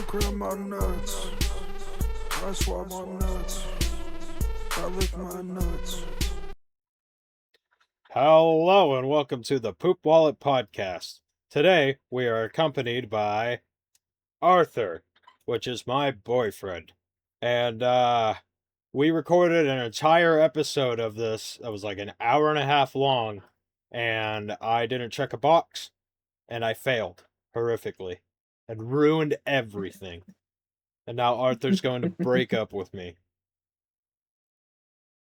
grab my nuts. I swab my nuts. I lick my nuts. Hello and welcome to the Poop Wallet Podcast. Today we are accompanied by Arthur, which is my boyfriend. And we recorded an entire episode of this that was like an hour and a half long, and I didn't check a box, and I failed horrifically and ruined everything. And now Arthur's going to break up with me.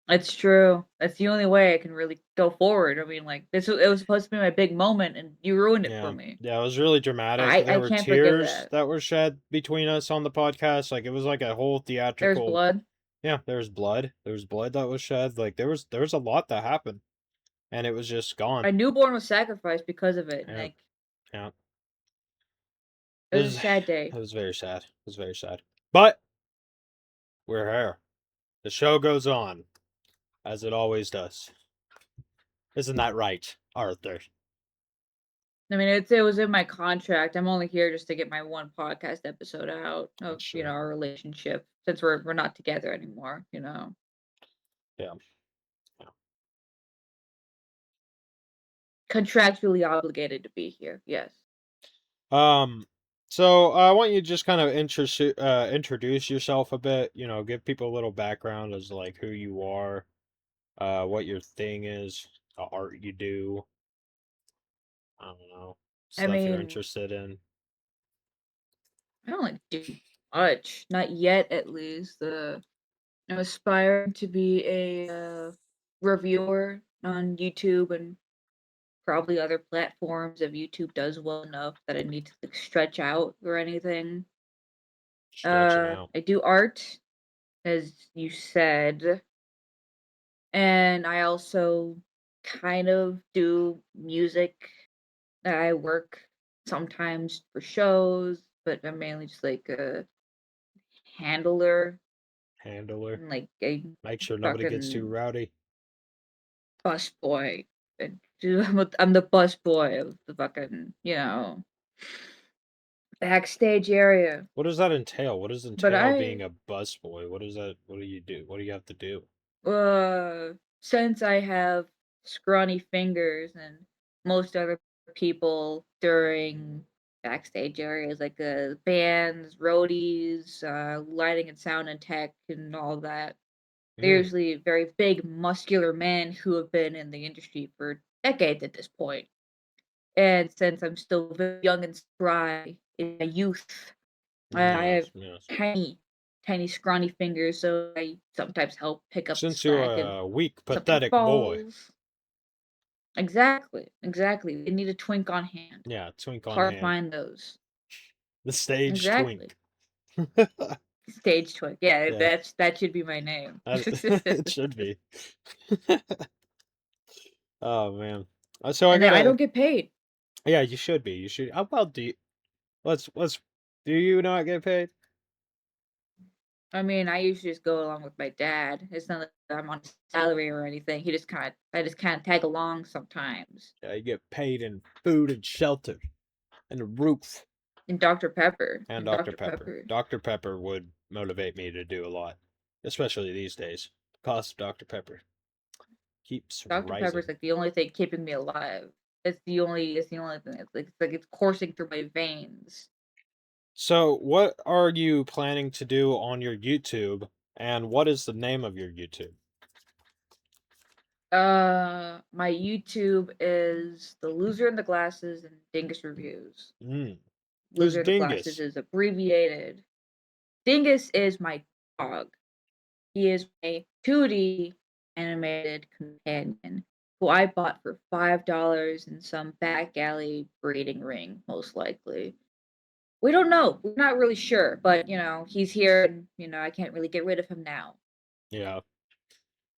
It's true. That's the only way I can really go forward. I mean, like it was supposed to be my big moment, and you ruined it for me. Yeah, it was really dramatic. I There I were can't forgive tears that. that were shed between us on the podcast. Like it was like a whole There's theatrical. blood. Yeah, there was blood. There was blood that was shed. Like there was a lot that happened, and it was just gone. A newborn was sacrificed because of it. And, Yeah, like yeah. it was a sad It day. was very sad. It was very sad. But we're here. The show goes on, as it always does. Isn't that right, Arthur? I mean, it was in my contract. I'm only here just to get my one podcast episode out of Sure. our relationship since we're not together anymore. Yeah. Contractually obligated to be here. Yes. So I want you to just kind of introduce yourself a bit. Give people a little background as like who you are, what your thing is, the art you do. I don't know, I stuff you're mean, interested in. I don't like do much. Not yet, at least. I'm aspiring to be a reviewer on YouTube and probably other platforms if YouTube does well enough that I need to like, stretch out or anything. Stretching out. I do art, as you said, and I also kind of do music. I work sometimes for shows, but I'm mainly just like a handler, Handler. and like a Make sure nobody gets too fucking rowdy. bus boy. Dude, I'm the bus boy of the fucking, backstage area. What does that entail? What does But entail being a busboy? What is that? What do you do? What do you have to do? since I have scrawny fingers and most other people during backstage areas like bands, roadies, lighting and sound and tech and all that, they're Mm, usually very big, muscular men who have been in the industry for decades at this point. And since I'm still very young and spry in my youth, I have yes, yes. tiny, tiny, scrawny fingers, so I sometimes help pick up the Since you're slack if a weak, something pathetic boy. falls. Exactly, exactly. They need a twink on hand. Yeah, twink on Hard to hand. find those. The stage Exactly. twink. Stage twink. Yeah, Yeah, that should be my name. it should be. Oh man. So I And then I gotta. don't get paid. Yeah, you should be. You should. How about do you, let's. Do you not get paid? I mean, I usually just go along with my dad. It's not like I'm on salary or anything. I just kind of tag along sometimes. Yeah, you get paid in food and shelter and a roof And Dr. Pepper. and And Dr. Dr. Pepper. Pepper. Dr. Pepper would motivate me to do a lot, especially these days. The cost of Dr. Pepper keeps Dr. rising. Pepper's like the only thing keeping me alive. It's the only thing. It's like it's coursing through my veins. So, what are you planning to do on your YouTube, and what is the name of your YouTube? My YouTube is The Loser in the Glasses and Dingus Reviews. Who's Loser in the Glasses Dingus? is abbreviated. Dingus is my dog. He is a 2D animated companion who I bought for $5 in some back alley breeding ring, most likely. We don't know. We're not really sure, but he's here and I can't really get rid of him now. Yeah,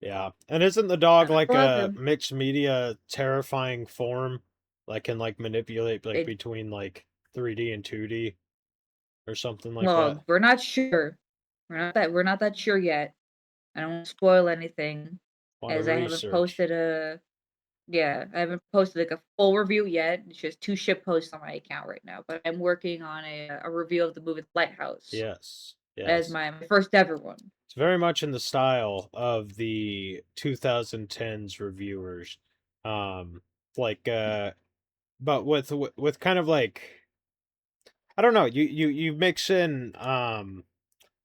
yeah. And isn't the dog I like love a him. mixed media terrifying form? Like can like manipulate like It, between like 3D and 2D or something like that? well, we're not sure. We're not that sure yet. I don't want to spoil anything A lot of as I haven't research. posted a Yeah, I haven't posted like a full review yet. It's just 2 ship posts on my account right now, but I'm working on a review of the movie Lighthouse Yes, as yes. my first ever one. It's very much in the style of the 2010s reviewers. Um, like but with kind of like I don't know, you mix in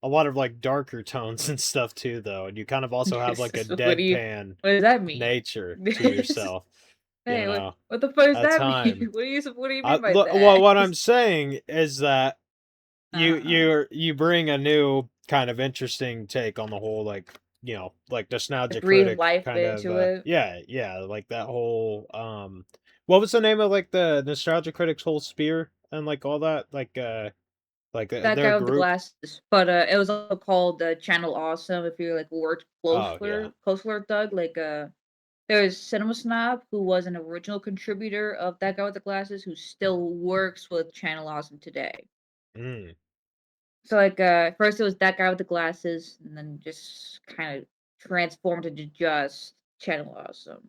a lot of like darker tones and stuff too though, and you kind of also have like a deadpan What does that mean? nature to yourself, you Hey, know, what the fuck does at that mean? time. What do you mean by Well, that? what I'm saying is that Uh-huh. you bring a new kind of interesting take on the whole, like, like nostalgia Breathe critic life kind of into it. yeah, like that whole what was the name of like the nostalgia critics whole spear and like all that, like That their guy with the group. glasses, but, it was also called, Channel Awesome if you, like, worked Oh yeah, closer with Doug, like, there's Cinema Snob, who was an original contributor of that guy with the glasses, who still works with Channel Awesome today. mm, So, like, first it was that guy with the glasses, and then just kinda transformed into just Channel Awesome.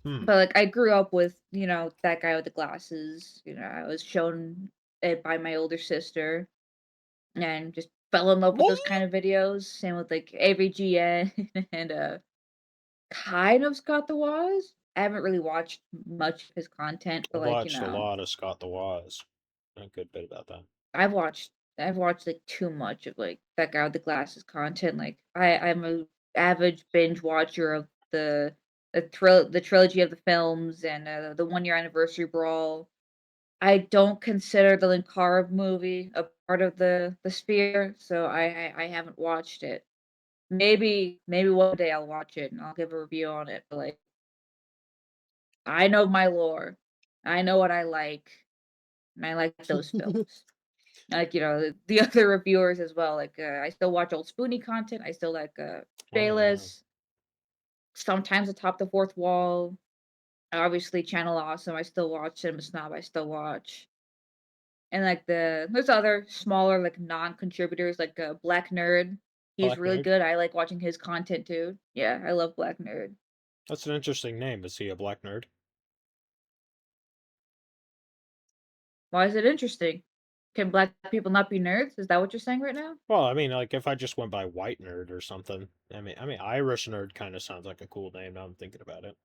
hmm. But, like, I grew up with, that guy with the glasses, I was shown it by my older sister and just fell in love with those kind of videos. Same with, like, AVGN and, kind of Scott the Woz. I haven't really watched much of his content, I but, like, watched a lot of Scott the Woz, a good bit about that. I've watched I've watched, like, too much of, like, that guy with the glasses content, like, I'm a average binge watcher of the trilogy of the films and, the one-year anniversary brawl. I don't consider the Linkara movie a part of the Sphere, so I haven't watched it. Maybe one day I'll watch it and I'll give a review on it, but, like, I know my lore. I know what I like, and I like those films. Like, the other reviewers as well, like, I still watch old Spoonie content, I still like, Oh yeah, Bayless, sometimes Atop the Fourth Wall, obviously Channel Awesome, I still watch, Cinema Snob, I still watch. And, like, there's other smaller, like, non-contributors, like, Black Nerd. He's Black really Nerd. good, I like watching his content too. Yeah, I love Black Nerd. That's an interesting name. Is he a black nerd? Why is it interesting? Can black people not be nerds? Is that what you're saying right now? Well, I mean, like if I just went by white nerd or something. I mean, Irish nerd kind of sounds like a cool name. Now I'm thinking about it.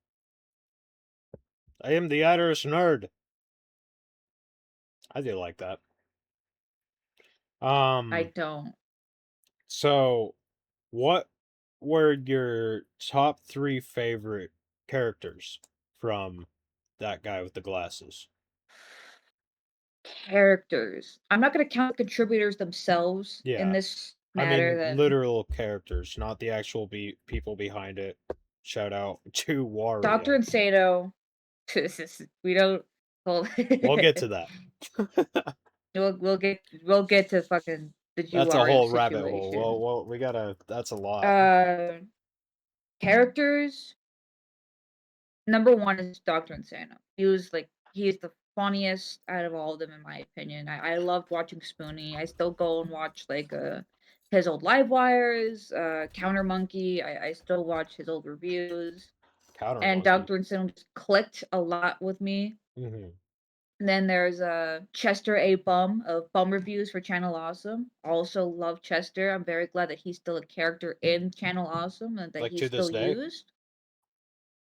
I am the Irish nerd. I do like that. I Um, don't. so what were your top three favorite characters from that guy with the glasses? Characters. I'm not gonna count the contributors themselves in Yeah, this I matter mean then. literal characters, not the actual people behind it. Shout out to Dr. Wario. Insano. We don't hold We'll get to that. we'll get to fucking the That's a Wario whole rabbit hole. situation. We gotta. That's a lot. Uh, Characters, number 1 is Dr. Insano. He's the funniest out of all of them in my opinion. I loved watching Spoonie. I still go and watch, like, his old live wires, Counter Monkey. I still watch his old reviews, Counter and monkey. Dr. Insano just clicked a lot with me. Hmm. And then there's, Chester A. Bum of Bum Reviews for Channel Awesome. Also love Chester. I'm very glad that he's still a character in Channel Awesome and that Like he's to this still day. used.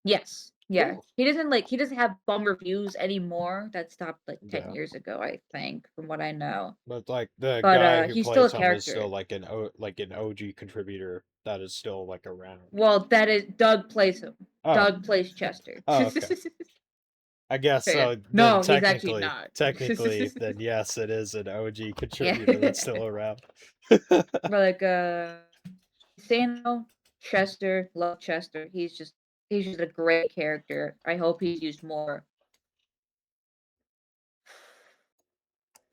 Yes. Yeah. Cool. He doesn't have Bum Reviews anymore. That stopped, like, 10 Yeah, years ago, I think, from what I know. but like the But, guy who he's still a plays him is still character. like an OG contributor that is still like around. Well, that is Doug plays him. Oh, Doug plays Chester. oh, okay. I guess So, yeah. so. Then No, he's actually technically, not. then yes, it is an OG contributor that's Yeah. still around. But, like, Sano, Chester, love Chester. He's just a great character. I hope he's used more.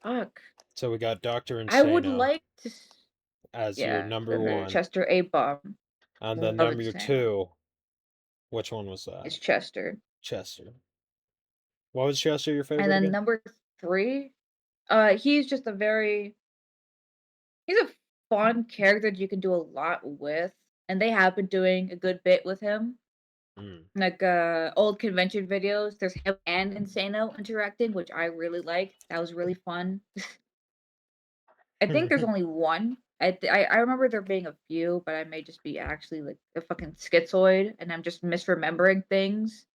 Fuck. So we got Doctor I would Insano like to as your yeah, number the one, Chester A. Bomb. and then Love number Insano. two. Which one was that? It's Chester. Chester. What was Chester your And favorite then again? number 3, he's just a very he's a fun character that you can do a lot with, and they have been doing a good bit with him. Like old convention videos. There's him and Insano interacting, which I really liked. That was really fun. I think there's only one. I remember there being a few, but I may just be actually like a fucking schizoid, and I'm just misremembering things.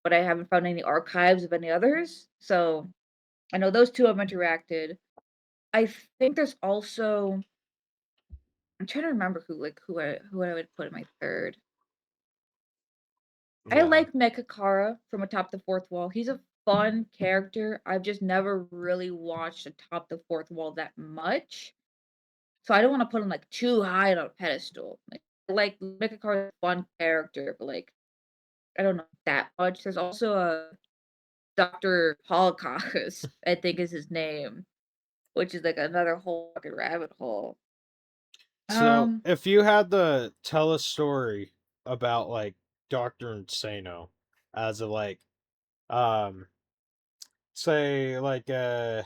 But I haven't found any archives of any others, so I know those two have interacted. I think there's also. I'm trying to remember who I would put in my third. I Yeah. like Nekakara from Atop the Fourth Wall. He's a fun character. I've just never really watched Atop the Fourth Wall that much. So I don't want to put him like too high on a pedestal. Like Nekakara's a fun character, but like I don't know that much. There's also a Dr. Holocaust, I think is his name, which is like another whole fucking rabbit hole. So, Um if you had to tell a story about like Doctor Insano, as a like, um, say like there,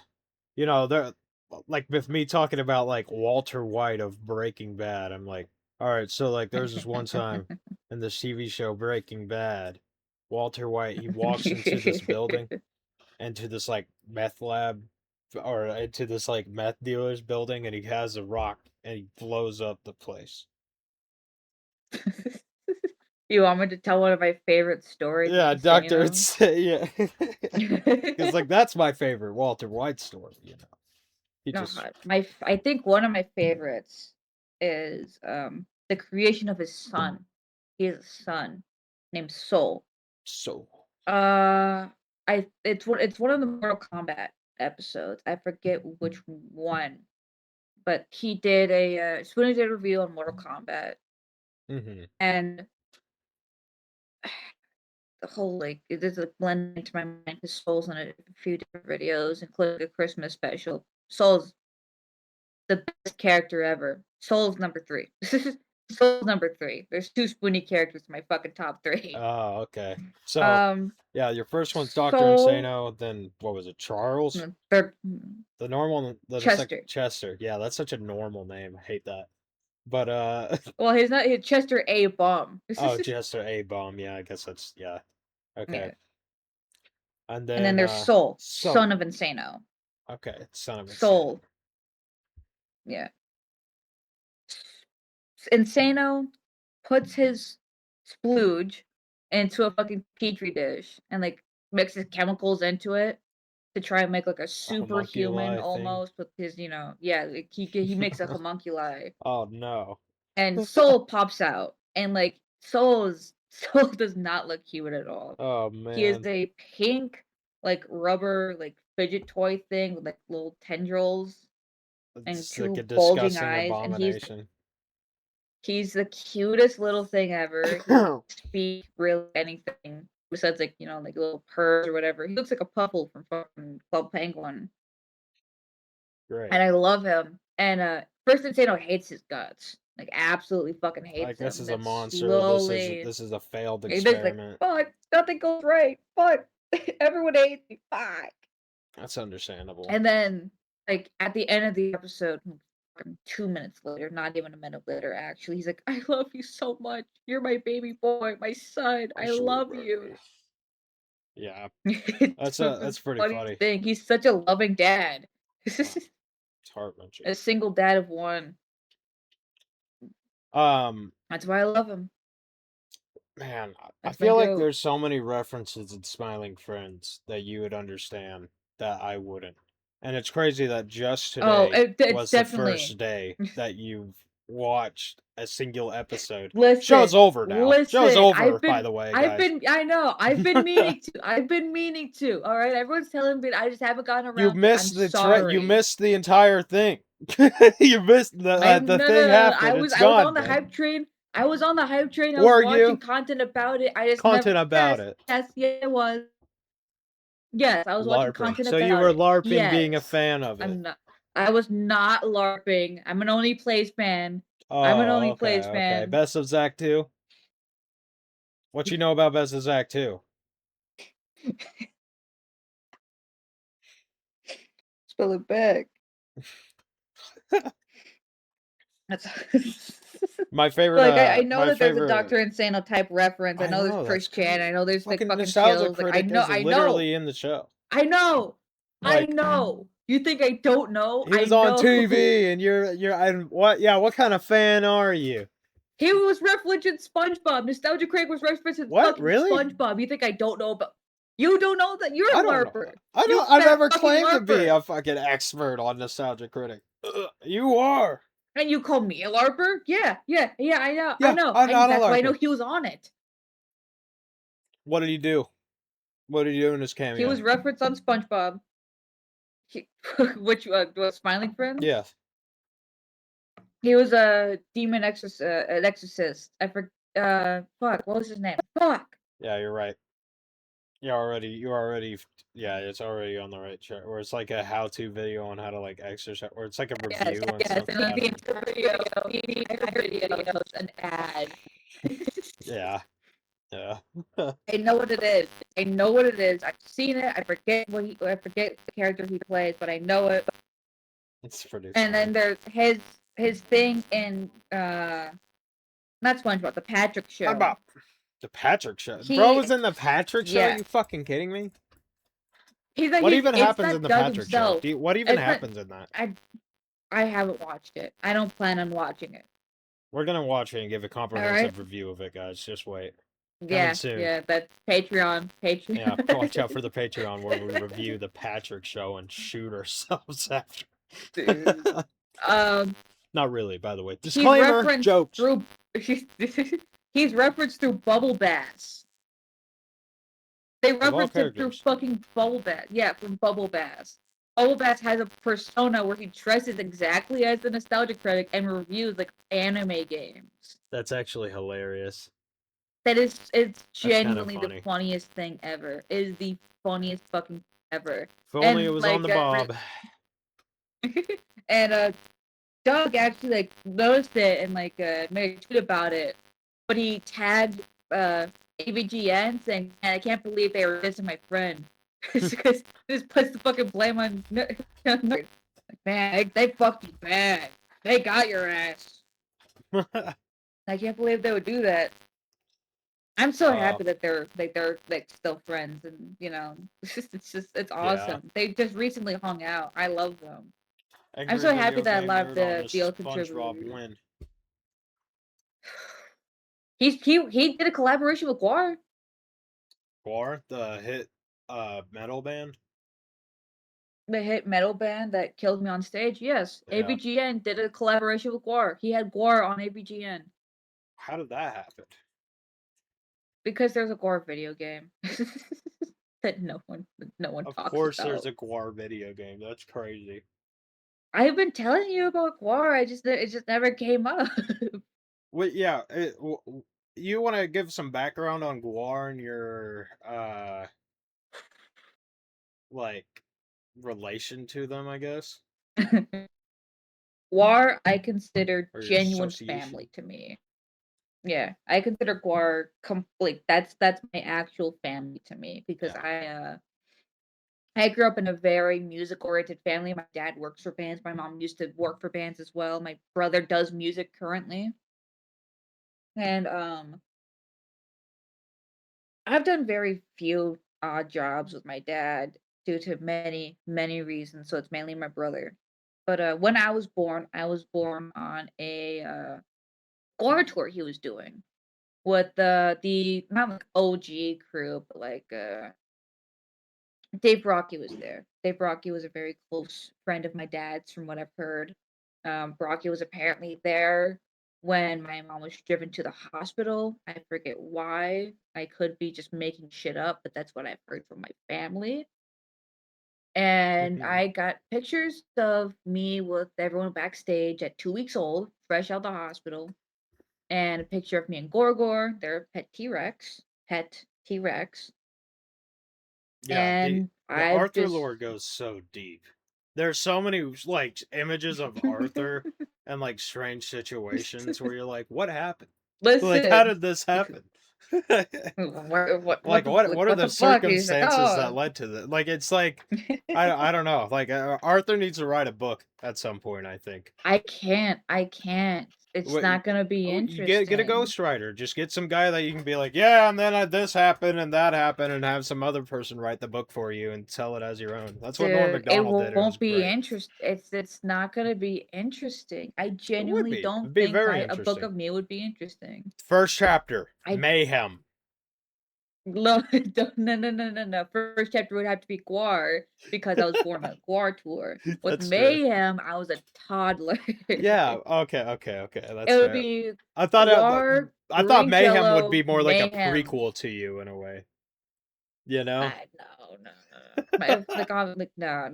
like with me talking about like Walter White of Breaking Bad, I'm like, all right, so like there's this one time in this TV show Breaking Bad, Walter White he walks into this building, into this like meth lab, or into this like meth dealer's building, and he has a rock and he blows up the place. You want me to tell one of my favorite stories Yeah, with Doctor, Insano? it's yeah, because like that's my favorite Walter White story. He just God, I think one of my favorites is the creation of his son. He has a son named Soul. so Uh, it's one of the Mortal Kombat episodes. I forget which one, but he did a Spoonie did a review on Mortal Kombat, mm-hmm. and the whole like it is like blending into my mind because Soul's in a few different videos, including a Christmas special. Soul's the best character ever. Soul's number 3. Soul's number 3. There's 2 Spoonie characters in my fucking top 3. Oh, okay. So Um, yeah, your first one's Doctor Soul, Insano, then what was it, Charles? third, The normal, the second Chester. Chester. Yeah, that's such a normal name. I hate that. But Well, he's not he's Chester A. Bomb. oh, Chester A bomb. Yeah, I guess that's yeah. Okay, Yeah. and And then then there's Soul, son Soul. of Insano. Okay, son of Insano. Soul. Yeah. Insano puts his splooge into a fucking petri dish and like mixes chemicals into it to try and make like a superhuman Homunculi thing. almost with his, yeah, like he makes a homunculi Oh no. and Soul pops out and like Soul does not look cute at all. Oh He is man, a pink like rubber like fidget toy thing with like little tendrils and it's like a 2 bulging disgusting eyes, and abomination. he's the cutest little thing ever. He doesn't speak really anything besides like, like little purrs or whatever. He looks like a Puffle from fucking Club Penguin. Great. And I love him. And first Insano hates his guts. Like absolutely fucking Like hates this him. is And a then monster. This is slowly a failed he just like, experiment. fuck, nothing goes right. Fuck. Everyone hates me. Fuck. That's understandable. And then like at the end of the episode, 2 minutes later, not even a minute later, actually, he's like, I love you so much. You're my baby boy, my son. My I sweet love baby. you. Yeah, It's the that's pretty funniest funny. thing. He's such a loving dad. Wow, it's heart wrenching. A single dad of one. Um, That's why I love him. man, I That's my feel like goat. there's so many references in Smiling Friends that you would understand that I wouldn't. And it's crazy that just Oh, today it's was the definitely. first day that you've watched a single episode. Show's Listen, over now. Show's listen. over, by the way, guys. I know. I've been meaning to. I've been meaning to. All right, everyone's telling me. I just haven't gotten You around to it. I'm missed you sorry. missed the entire thing. You missed I'm the no, thing no, no, no. happened. It's I was on gone, the man. hype train. I was on the hype train. I was Were watching you? content about it. I just never. Content about Yes, it. yes, yeah, it was. Yes, I was watching LARPing. content So you about were it. LARPing being a Yes, fan of it. I'm not. I was not LARPing. I'm an Only Plays fan. I'm an Oh, Only okay, Plays okay. fan. Best of Zach 2? What you know about Best of Zach 2? Spill it back. That's My favorite. like I know my that there's a favorite. Dr. Insano type reference. I I know there's know that's Chris Chan. I know there's like fucking fucking Nostalgia chills. Like Critic is I know, literally in the show. I know, I Like know. You think I don't know? he I was on know. TV, and what? Yeah, what kind of fan are you? He was referencing SpongeBob. Nostalgia Craig was referencing What? fucking Really? SpongeBob. You think I don't know about? You don't know that? You're I a don't know. LARPer. I You don't. I've fat never fucking claimed to be LARPer. a fucking expert on Nostalgia Critic. You are. And you call me a LARPer? Yeah. I know. Yeah, I'm not a That's why I know LARPer. he was on it. What did he do? What did he do in his He cameo? was referenced on SpongeBob. Which was Smiling Friends? Yeah. He was a demon an exorcist. Fuck, what was his name? Fuck. Yeah, you're right. Yeah, it's already on the right track. Or it's like a how-to video on how to like exercise, or it's like a review on Yes, something. and the entire video is an ad. Yeah. Yeah. I know what it is. I know what it is. I've seen it. I forget the character he plays, but I know it. It's pretty And funny. then there's his thing in not SpongeBob, the Patrick Show. SpongeBob. The Patrick Show. Bro was in the Patrick Show? Yeah. Are you fucking kidding me? What even happens in the Patrick Show? What even happens in that? I haven't watched it. I don't plan on watching it. We're gonna watch it and give a comprehensive review of it, guys. Just wait. Coming soon. Yeah, that's Patreon. Yeah, watch out for the Patreon where we review the Patrick Show and shoot ourselves after. Not really, by the way. Disclaimer, jokes. He's referenced through Bubble Bass. They referenced him through fucking Bubble Bass. Yeah, from Bubble Bass. Bubble Bass has a persona where he dresses exactly as the Nostalgia Critic and reviews like anime games. That's actually hilarious. It's genuinely the funniest thing ever. It is the funniest fucking ever. If only it was on the Bob. And Doug actually like noticed it and like made a tweet about it, but he tagged AVGN saying, "Man, I can't believe they were dissing my friend," because just puts the fucking blame on. Man, they fucked you bad. They got your ass. I can't believe they would do that. I'm so happy that they're like still friends, and you know, it's awesome. Yeah. They just recently hung out. I love them. I'm so happy that a lot of the old contributors. He did a collaboration with Guar. Guar, the hit metal band. The hit metal band that killed me on stage. Yes, yeah. AVGN did a collaboration with Guar. He had Guar on AVGN. How did that happen? Because there's a Guar video game that no one talks about. Of course, there's a Guar video game. That's crazy. I've been telling you about Guar. It just never came up. Wait, yeah. You want to give some background on Guar and your like relation to them, I guess? Guar, I consider genuine family to me. Yeah, I consider Guar complete. That's my actual family to me because I grew up in a very music-oriented family. My dad works for bands. My mom used to work for bands as well. My brother does music currently. And I've done very few odd jobs with my dad due to many, many reasons. So it's mainly my brother. But when I was born on a Guar tour he was doing with the not like OG crew, but like Dave Rocky was there. Dave Rocky was a very close friend of my dad's, from what I've heard. Rocky was apparently there when my mom was driven to the hospital. I forget why. I could be just making shit up, but that's what I've heard from my family. And I got pictures of me with everyone backstage at 2 weeks old, fresh out the hospital, and a picture of me and Gorgor, their pet T-Rex. Yeah, and the Arthur lore goes so deep. There's so many like images of Arthur and like strange situations where you're like, what happened? Listen, like, how did this happen? What Like, the what are what the the fuck? He's like, circumstances that oh. led to that? Like, it's like I don't know. Like, Arthur needs to write a book at some point, I think. I can't. It's What not gonna be you get a interesting. ghostwriter. Just get some guy that you can be like, yeah, and then this happened and that happened, and have some other person write the book for you and sell it as your own. That's what Norm Dude, it Macdonald did. It was won't be great. it's not gonna be interesting. I It would genuinely be. don't It'd be think very my a book interesting. of me would be interesting. First chapter, I Mayhem. no, no. First chapter would have to be Guar because I was born on a Guar tour. With That's true. Mayhem, I was a toddler. Yeah. Okay. It That's would fair. be I thought Guar, I thought Green Mayhem would be Jello, more like a Mayhem. prequel to you in a way. You know? No. Like I'm like no.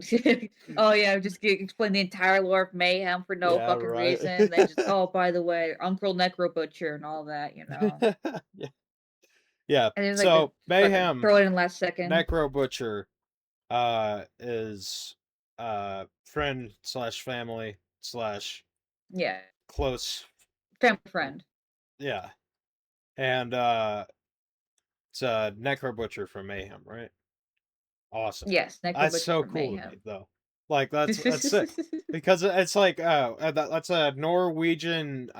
Oh yeah, just explain the entire lore of Mayhem for no Yeah. fucking Right. reason. Then just by the way, Uncle Necro Butcher and all that, Yeah. Yeah. And then like the So fucking Mayhem, throw it in last second. Necro Butcher, is friend slash family slash Yeah, close. family friend. Yeah. And it's Necro Butcher from Mayhem, right? Awesome. Yes, Necro That's Butcher so from cool to me Mayhem. though. Like that's sick because it's like that's a Norwegian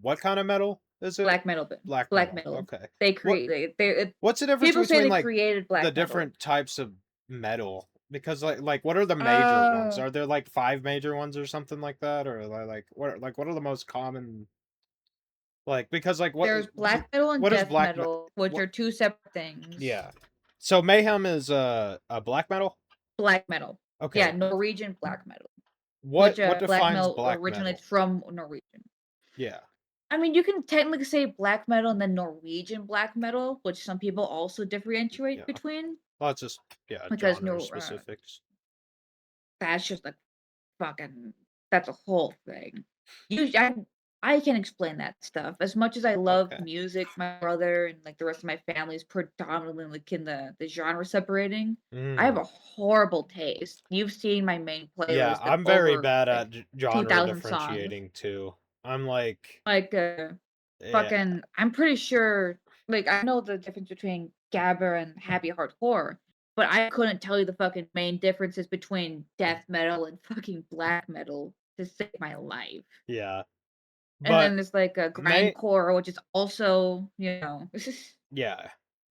what kind of metal is it? Black metal band. Black Black metal. metal. Okay. They What create they what's the difference people say between they like created the black metal. different types of metal? Because like what are the major ones? Uh Are there like 5 major ones or something like that, or like what are the most common? Like because like there's black metal and what is death black metal? metal, which What? are two separate things. Yeah. So Mayhem is a black metal. Black metal. Yeah, Okay. Norwegian black metal. What Which defines black metal black originates metal? from Norwegian. Yeah. I mean, you can technically say black metal and then Norwegian black metal, which some people also differentiate Yeah. between. Well, it's just Because genre no, specifics. that's just like fucking. That's a whole thing. I can explain that stuff as much as I love Okay. music. My brother and like the rest of my family is predominantly like in the genre separating. I have Mm. a horrible taste. You've seen my main Yeah, playlist of I'm very over bad like at genre 2,000 songs. differentiating too. I'm like, Like yeah, fucking I'm pretty sure like I know the difference between Gabber and Happy Heart Horror, but I couldn't tell you the fucking main differences between death metal and fucking black metal to save my life. yeah. And But then there's like a May grindcore, which is also, it's just yeah.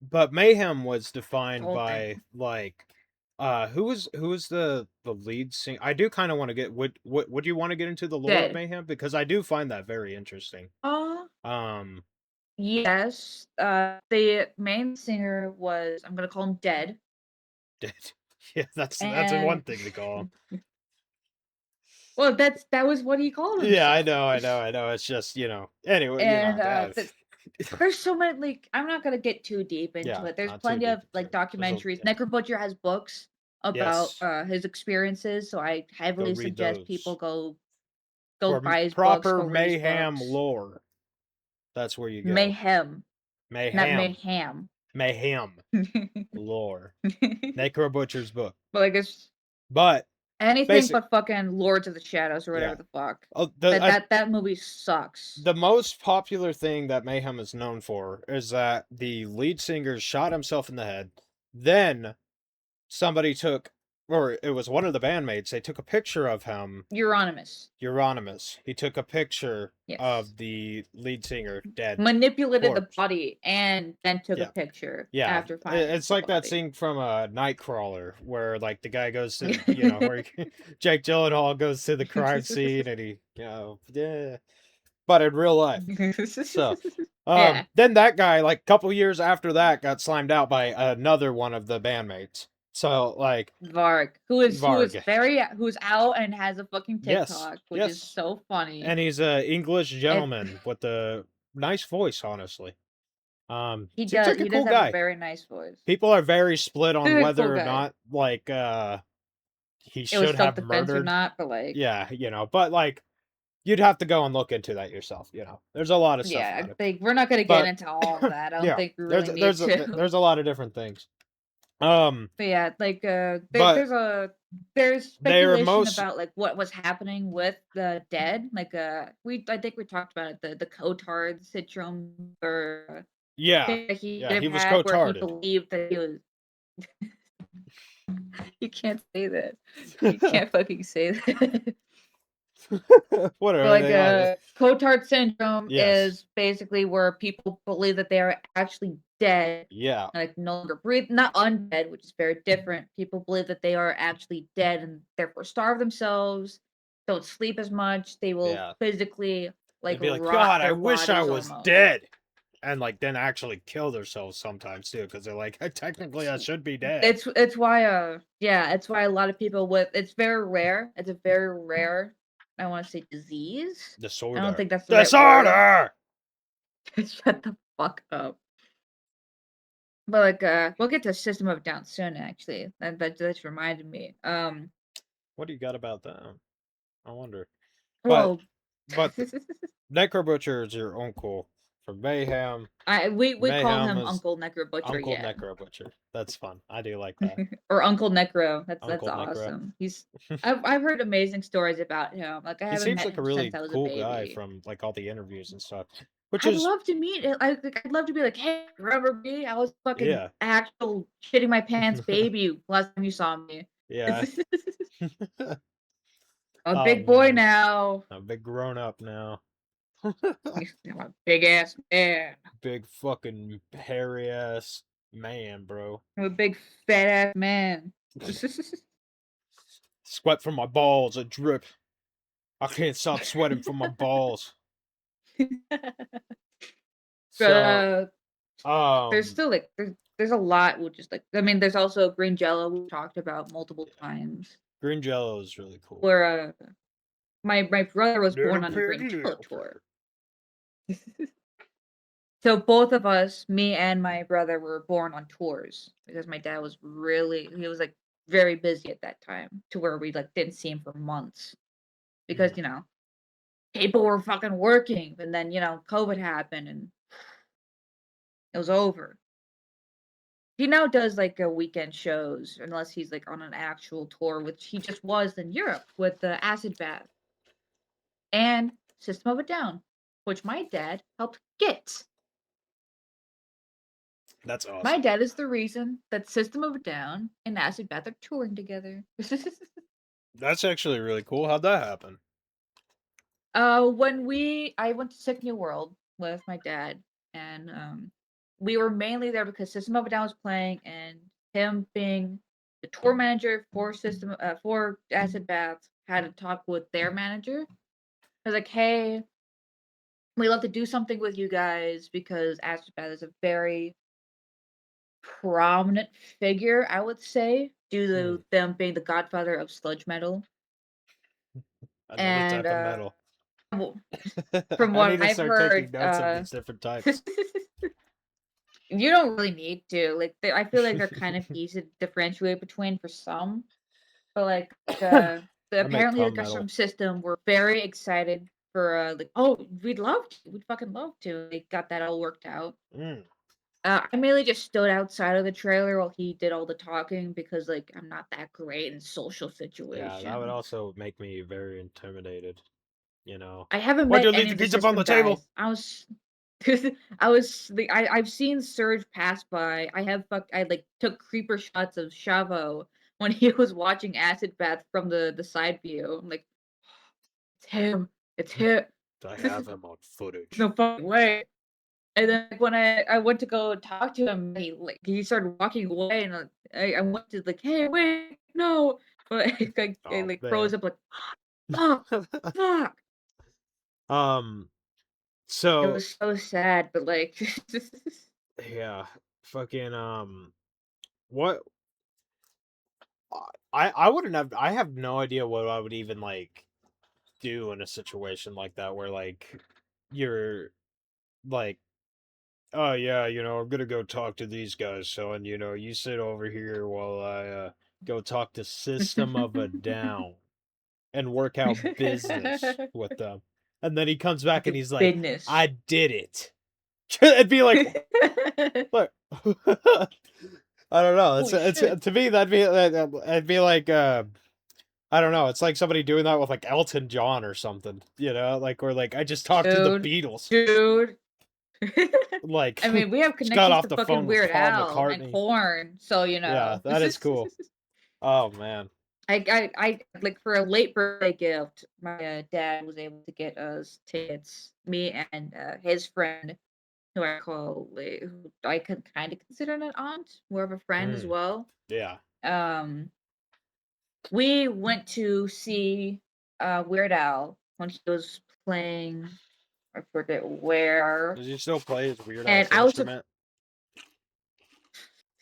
But Mayhem was a defined whole thing. by like who was the lead singer? I do kind of want to get would you want to get into the lore of Dead. Mayhem because I do find that very interesting. Uh Um yes. The main singer was I'm gonna call him Dead. yeah, that's one And thing to call him. well that was what he called Yeah, himself. I know. It's just, anyway, And there's so many like I'm not gonna get too deep into yeah, it. There's not too plenty deep of into like it. There's documentaries. yeah. Necro Butcher has books about Yes, his experiences, so I go heavily read suggest people those. go For buy his books, proper go read his mayhem books. lore, that's where you go. Mayhem, not Mayhem, mayhem. mayhem lore. Necro Butcher's book. But like it's But anything basic, but fucking Lords of the Shadows or whatever yeah. the fuck. Oh, That movie sucks. the most popular thing that Mayhem is known for is that the lead singer shot himself in the head. Then somebody took, or it was one of the bandmates, they took a picture of him, Euronymous. Euronymous. He took a picture Yes. of the lead singer dead. Manipulated the Corpse. body and then took a Yeah. picture Yeah. after finding It's the like that body. scene from Nightcrawler where like the guy goes to, where Jake Gyllenhaal goes to the crime scene and he, yeah. But in real life. So, Yeah. then that guy, like a couple years after that, got slimed out by another one of the bandmates. So, like Varg, who's out and has a fucking yes, TikTok, which is so funny. and he's a English It, gentleman with a nice voice, honestly. he Seems does like a he cool does have a guy. very nice voice. People are very split on He's a whether cool or guy. not like he It was should have self-defense or murdered. not, but like Yeah, but like you'd have to go and look into that yourself. There's a lot of stuff yeah, I about it. think we're not gonna get But into all of that. I don't yeah, think we really need to. there's a lot of different things. But yeah, like But there's they are speculation most about like what was happening with the dead. Like I think we talked about it, the Cotard syndrome or Yeah. thing that he Yeah, could he have was had where he co-tarded. believed that he was. You can't say that. You can't fucking say that. What But are like they on? Cotard syndrome Yes. is basically where people believe that they are actually dead, Yeah. like no longer breathe, not undead, which is very different. People believe that they are actually dead and therefore starve themselves, don't sleep as much. They will Yeah. physically like They'd be like, rot God, I their wish I bodies was almost. dead. And like then actually kill themselves sometimes too, because they're like, technically I should be dead. It's why it's why a lot of people with it's very rare. It's a very rare, I want to say, disease. I don't Disorder. think that's the right word. Disorder! Shut the fuck up. But like we'll get to System of a Down soon actually. That just reminded me. What do you got about that? I wonder. But Well but Necro Butcher is your uncle from Mayhem. we call Mayhem him is Uncle Necro Butcher, Uncle yeah. Necro Butcher. That's fun. I do like that. Or Uncle Necro. That's Uncle Necro. awesome. I've heard amazing stories about him. Like I He haven't seems met like a him since really I was a cool guy baby. from like all the interviews and stuff. Which I'd is love to meet it. I'd love to be like, hey, remember me? I was fucking yeah. actual shitting my pants baby last time you saw me. Yeah. I'm a Oh big boy man. now. I'm a big grown up now. I'm a big ass man. Big fucking hairy ass man, bro. I'm a big fat ass man. Sweat from my balls, a drip. I can't stop sweating from my balls. But So, there's still like there's a lot which is like I mean there's also green jello we talked about multiple times green jello is really cool. where my brother was born Little on a pig, green jello little tour. pig. So both of us, me and my brother, were born on tours because my dad was he was like very busy at that time to where we like didn't see him for months because Mm. people were fucking working and then COVID happened and it was over. He now does like a weekend shows unless he's like on an actual tour, which he just was in Europe with the Acid Bath and System of a Down, which my dad helped get. That's My awesome. dad is the reason that System of a Down and Acid Bath are touring together. That's actually really cool. How'd that happen? When I went to Sick New World with my dad, and we were mainly there because System of a Down was playing, and him being the tour manager for Acid Bath had to talk with their manager. I was like, "Hey, we love to do something with you guys because Acid Bath is a very prominent figure, I would say, due Hmm. to them being the godfather of sludge metal." Another And type of metal. w- from I need what to I've start taking heard, notes of these different types. you don't really need to. Like, I feel like they're kind of easy to differentiate between for some, but like, I make apparently the cum guys metal. from System were very excited for like, oh, we'd fucking love to. They got that all worked out. Mm. I mainly just stood outside of the trailer while he did all the talking because like I'm not that great in social Yeah, that would situations. also make me very intimidated. You know, I haven't why'd met you leave any the of the keys up on System the table? guys. I've seen Surge pass by. I like took creeper shots of Shavo when he was watching Acid Bath from the side view. I'm like, it's him. It's him. I have him on footage. No fucking way. And then like, when I went to go talk to him, he started walking away, and I went to like, hey, wait, no, but I Oh like froze man. up like, fuck, fuck. um. It So was so sad, but like, yeah, fucking what I wouldn't have. I have no idea what I would even like do in a situation like that where like you're like, oh yeah, I'm gonna go talk to these guys, so and you sit over here while I go talk to System of a Down and work out business with them. And then he comes back and the he's like, business. I did it. It'd be like, look. I don't know. Holy It's shit, to me it'd be like I don't know. It's like somebody doing that with like Elton John or something, like or like I just talked to the dude, Beatles. dude. Like, I mean, we have just got connections off to the fucking phone with Weird Paul Al and McCartney. Korn, so you Yeah, know. that is cool. Oh man. I like for a late birthday gift, my dad was able to get us tickets. Me and his friend, who I could kind of consider an aunt, more of a friend as Mm, well. yeah. Um, we went to see Weird Al when he was playing. I forget where, Does he still play his weird and ass I was instrument?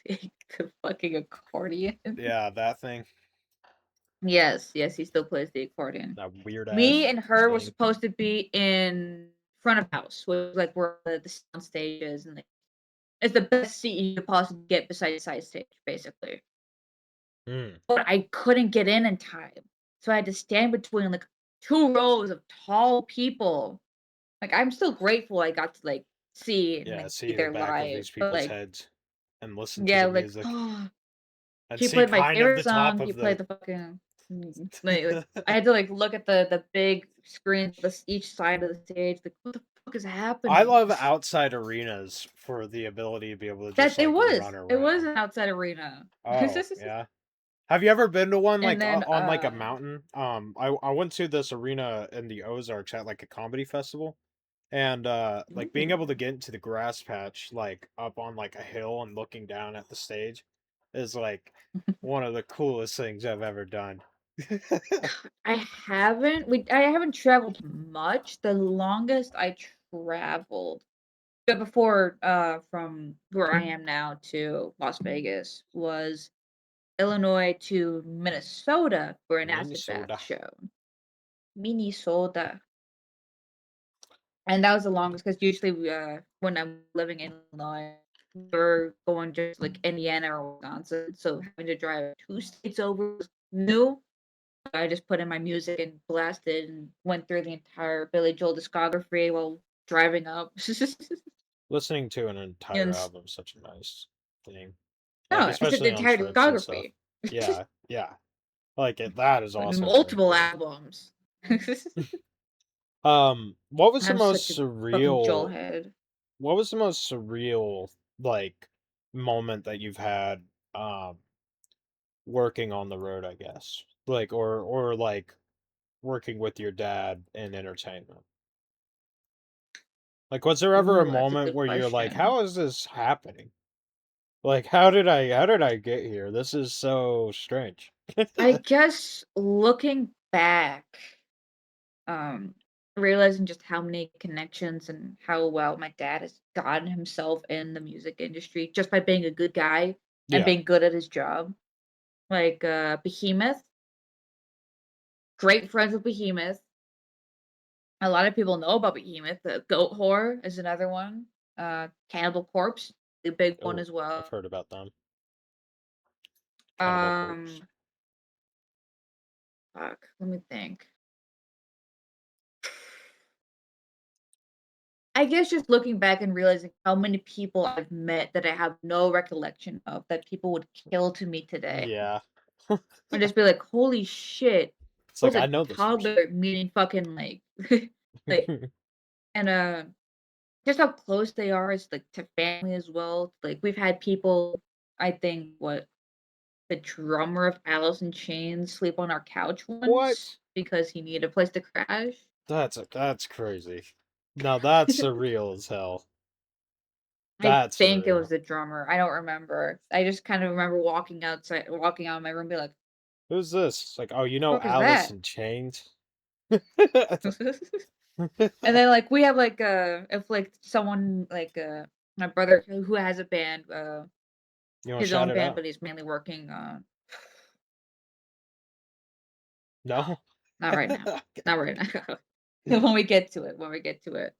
the fucking accordion. Yeah, that thing. Yes, yes, he still plays the accordion. That weird Me ass and her were thing. supposed to be in front of house, which is like where the sound stage is, and like, it's the best seat you could possibly get besides side stage, basically. Mm, But I couldn't get in time, so I had to stand between like two rows of tall people. Like I'm still grateful I got to like see and yeah, like be see the there back of live, these but people's like heads and listen to yeah, the like music and he see played my kind of favorite the top song. He of played the. the fucking like I had to like look at the big screen, each side of the stage. Like, what the fuck is I happening? love outside arenas for the ability to be able to just That like run it was around. an outside arena, Oh, yeah. Have you ever been to one and like then on like a mountain? I went to this arena in the Ozarks at like a comedy festival, and like being able to ooh, get into the grass patch like up on like a hill and looking down at the stage is like one of the coolest things I've ever done. I haven't traveled much. The longest I traveled, but before from where I am now to Las Vegas was Illinois to Minnesota for an acid bath Minnesota. show. Minnesota. And that was the longest because usually when I'm living in Illinois, we're going just like Indiana or Wisconsin. So having to drive 2 states over was new. I just put in my music and blasted and went through the entire Billy Joel discography while driving up. Listening to an entire and album is such a nice thing. Like no, I said the especially on entire trips and stuff. discography. Yeah, yeah. Like that is also very Multiple cool. albums. I'm What was the such most a fucking Joel surreal head. what was the most surreal like moment that you've had working on the road, I guess? Like or like working with your dad in entertainment. Like was there ever a Ooh, that's a moment good where you're like, question. how is this happening? Like how did I get here? This is so strange. I guess looking back, um, realizing just how many connections and how well my dad has gotten himself in the music industry just by being a good guy and Yeah. being good at his job. Like Behemoth, great friends with Behemoth. A lot of people know about Behemoth. The Goat Whore is another one. Cannibal Corpse, the big one Oh, as I've well. heard about them. Cannibal Corpse. Um, fuck, let me think. I guess just looking back and realizing how many people I've met that I have no recollection of that people would kill to meet today. Yeah. And just be like, holy shit. It's I like was I a know this person. toddler meeting fucking like like and just how close they are is like to family as well. Like we've had people, I think what the drummer of Alice in Chains sleep on our couch once What? because he needed a place to crash. That's crazy. Now that's surreal as hell. I That's think it was surreal. the drummer. I don't remember. I just kind of remember walking out of my room, be like, Who's this? It's like, oh, you know "Fuck is Alice that?" in Chains? And then like we have like if like someone like my brother who has a band, You want to his shout own it band, out? but he's mainly working. No? Not right now. Not right now. When we get to it. When we get to it.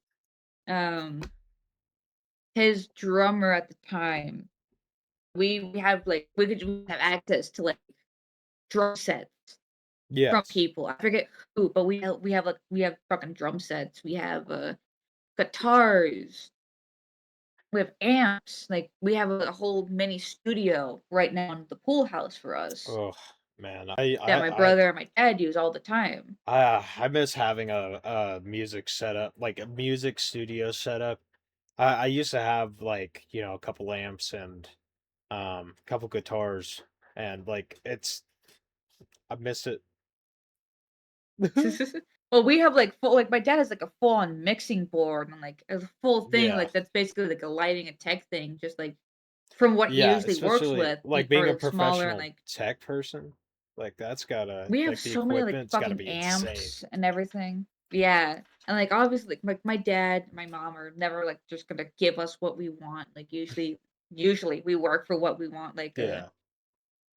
Um, his drummer at the time, we have like we have access to like drum sets from Yes. people. I forget who, but we have fucking drum sets. We have guitars. We have amps. Like we have a whole mini studio right now in the pool house for us Oh, man. that my brother and my dad use all the time. I miss having a music setup, like a music studio setup. I used to have like a couple amps and a couple guitars, and like I miss it. Well, we have like full like my dad has like a full on mixing board and like a full thing Yeah. like that's basically like a lighting and tech thing, just like from what he Yeah, usually works especially with, like being a or smaller and professional like tech person, like that's gotta we have like the so many like equipment's gotta fucking be insane. amps and everything. Yeah. And like obviously like my dad, my mom are never like just gonna give us what we want. Like usually we work for what we want. Like Yeah.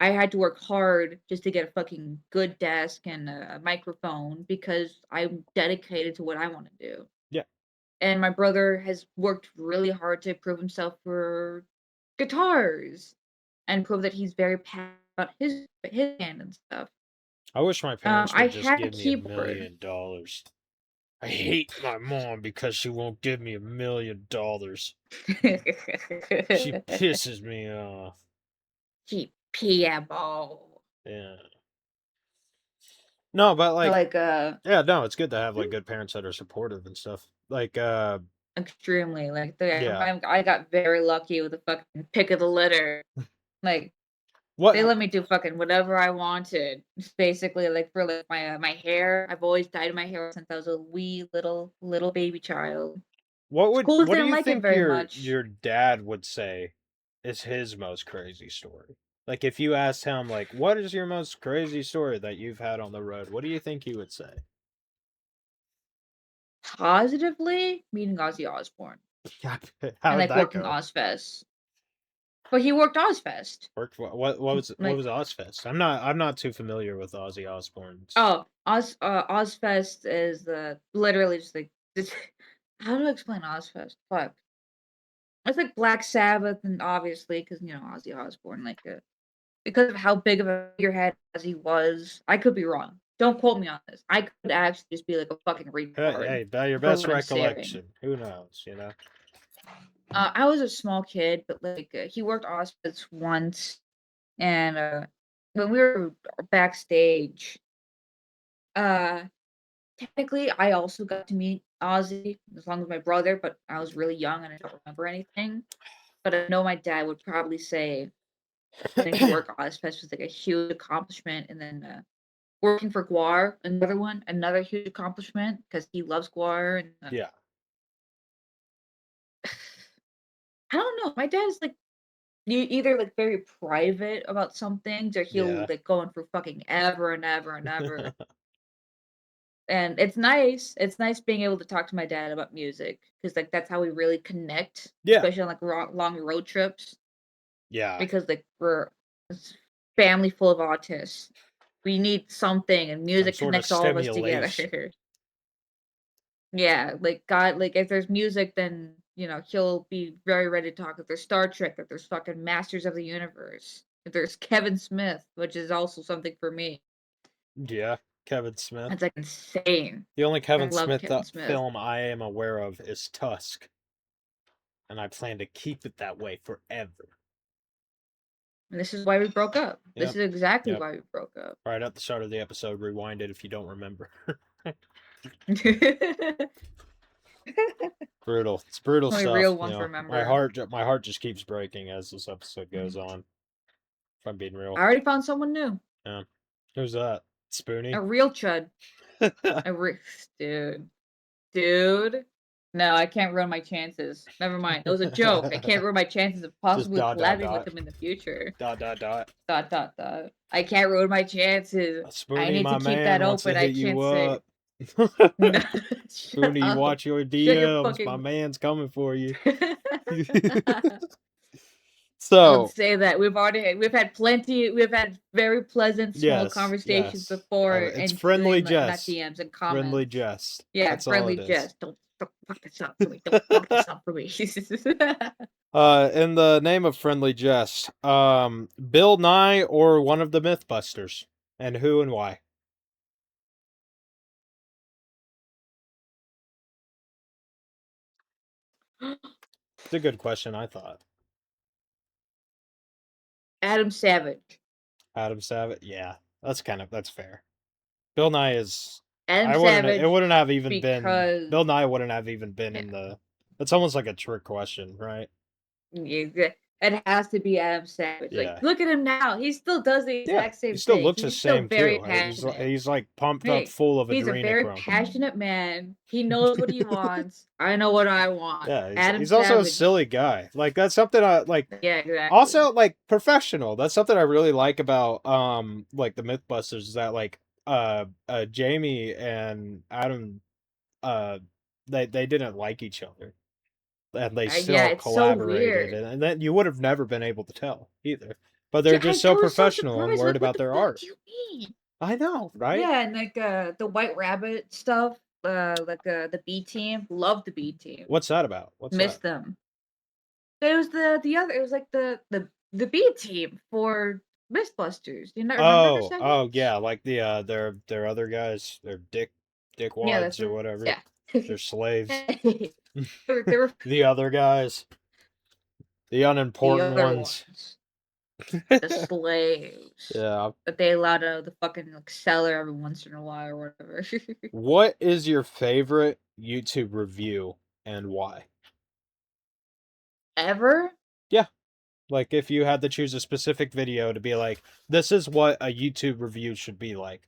I had to work hard just to get a fucking good desk and a microphone because I'm dedicated to what I want to do. Yeah. And my brother has worked really hard to prove himself for guitars and prove that he's very passionate about his band and stuff. I wish my parents I would just had a give me $1 keyboard. million. I hate my mom because she won't give me $1 million. She pisses me off. Cheap PMO. Yeah. No, but like, Like yeah, no, it's good to have like good parents that are supportive and stuff. Like, extremely like yeah. I got very lucky with the fucking pick of the litter. Like they What let me do fucking whatever I wanted. Basically, like for like my hair, I've always dyed my hair since I was a wee little baby child. Schools what do didn't you like it think very much. your dad would say is his most crazy story? Like if you asked him like what is your most crazy story that you've had on the road? What do you think he would say? Positively, meeting Ozzy Osbourne How and would like that working go? Ozfest. But he worked Ozfest. Worked what Like was Ozfest? I'm not too familiar with Ozzy Osbourne's. oh, Ozfest is literally just like this, how do I explain Ozfest? Fuck. It's like Black Sabbath and obviously because Ozzy Osbourne like because of how big of a figurehead as he was. I could be wrong. Don't quote me on this. I could actually just be like a fucking retard Hey, by your for best what I'm saying. recollection, who knows? You know. I was a small kid, but like he worked Auschwitz once, and when we were backstage, uh, technically I also got to meet Ozzy as long as my brother, but I was really young and I don't remember anything. But I know my dad would probably say getting to work Ozfest was like a huge accomplishment, and then working for Guar, another huge accomplishment because he loves Guar, and Yeah. I don't know. My dad's like you either like very private about some things, or he'll Yeah. like go on for fucking ever and ever and ever. And it's nice. It's nice being able to talk to my dad about music because like that's how we really connect, Yeah. especially on like long road trips. Yeah. Because like we're a family full of autists. We need something, and Some music sort of connects all of us together. stimulation. Yeah, like God, like if there's music, then he'll be very ready to talk. If there's Star Trek, if there's fucking Masters of the Universe, if there's Kevin Smith, which is also something for me. Yeah. Kevin Smith. It's like insane. The only I Kevin love Smith Kevin Smith, film I am aware of is Tusk, and I plan to keep it that way forever. and this is why we broke up. This Yep. is exactly Yep. why we broke up. Right at the start of the episode, rewind it if you don't remember. Brutal. It's brutal Only stuff. real You ones know, remember. my heart just keeps breaking as this episode goes on. If I'm being I real. already found someone new. Yeah. Who's that? A Spoonie. real chud. Dude. Dude. No, I can't ruin my chances. Never mind. It was a joke. I can't ruin my chances of Just possibly dot dot collabing with dot him in the future. dot dot dot. Dot dot dot. I can't ruin my chances. I Spoonie, need to my keep man, that wants to open. I hit you can't say. up. No, shut Spoonie, you up. watch your Shut your DMs. My fucking. man's coming for you. Don't So, say that. We've had plenty. We've had very pleasant small yes, conversations yes. before, It's and friendly not jest. DMs and Friendly comments. jest. Yeah, That's all friendly it is. jest. Don't fuck this up for me. Don't fuck this up for me. In the name of friendly jest, Bill Nye or one of the Mythbusters, and who and why? It's a good question, I thought. Adam Savage. Adam Savage, yeah, that's fair. Bill Nye is, Adam it Savage wouldn't have even been, because Bill Nye wouldn't have even been yeah, in the That's almost like a trick question, right? It has to be Adam Savage. Like, Yeah. look at him now. He still does the Yeah. exact He same still thing. looks the He's still same very too. passionate. He's like pumped up, Hey, full of he's a very adrenochrome. passionate man. He knows what he wants. I know what I want. Yeah, Adam he's also a Savage. silly guy. Like that's something I like. Yeah, exactly. Also, like professional. That's something I really like about like the Mythbusters is that like Jamie and Adam they didn't like each other and they Yeah, still it's so collaborated weird. and then you would have never been able to tell either. But they're just I so was so professional and surprised. worried Like, what about the their fuck art. do you mean? I know, right? Yeah, and like the White Rabbit stuff, the B team, love the B team. What's that about? What's Miss that? them. It was the other. It was like the B team for Mythbusters. Do you not remember their Oh segments? yeah, like the their other guys, their Yeah, that's dickwads or whatever. yeah. They're slaves. They were The other guys, the the unimportant other ones. ones, the slaves Yeah. that they allowed out of the fucking like cellar every once in a while or whatever. What is your favorite YouTube review and why? Ever? Yeah. Like if you had to choose a specific video to be like, this is what a YouTube review should be like.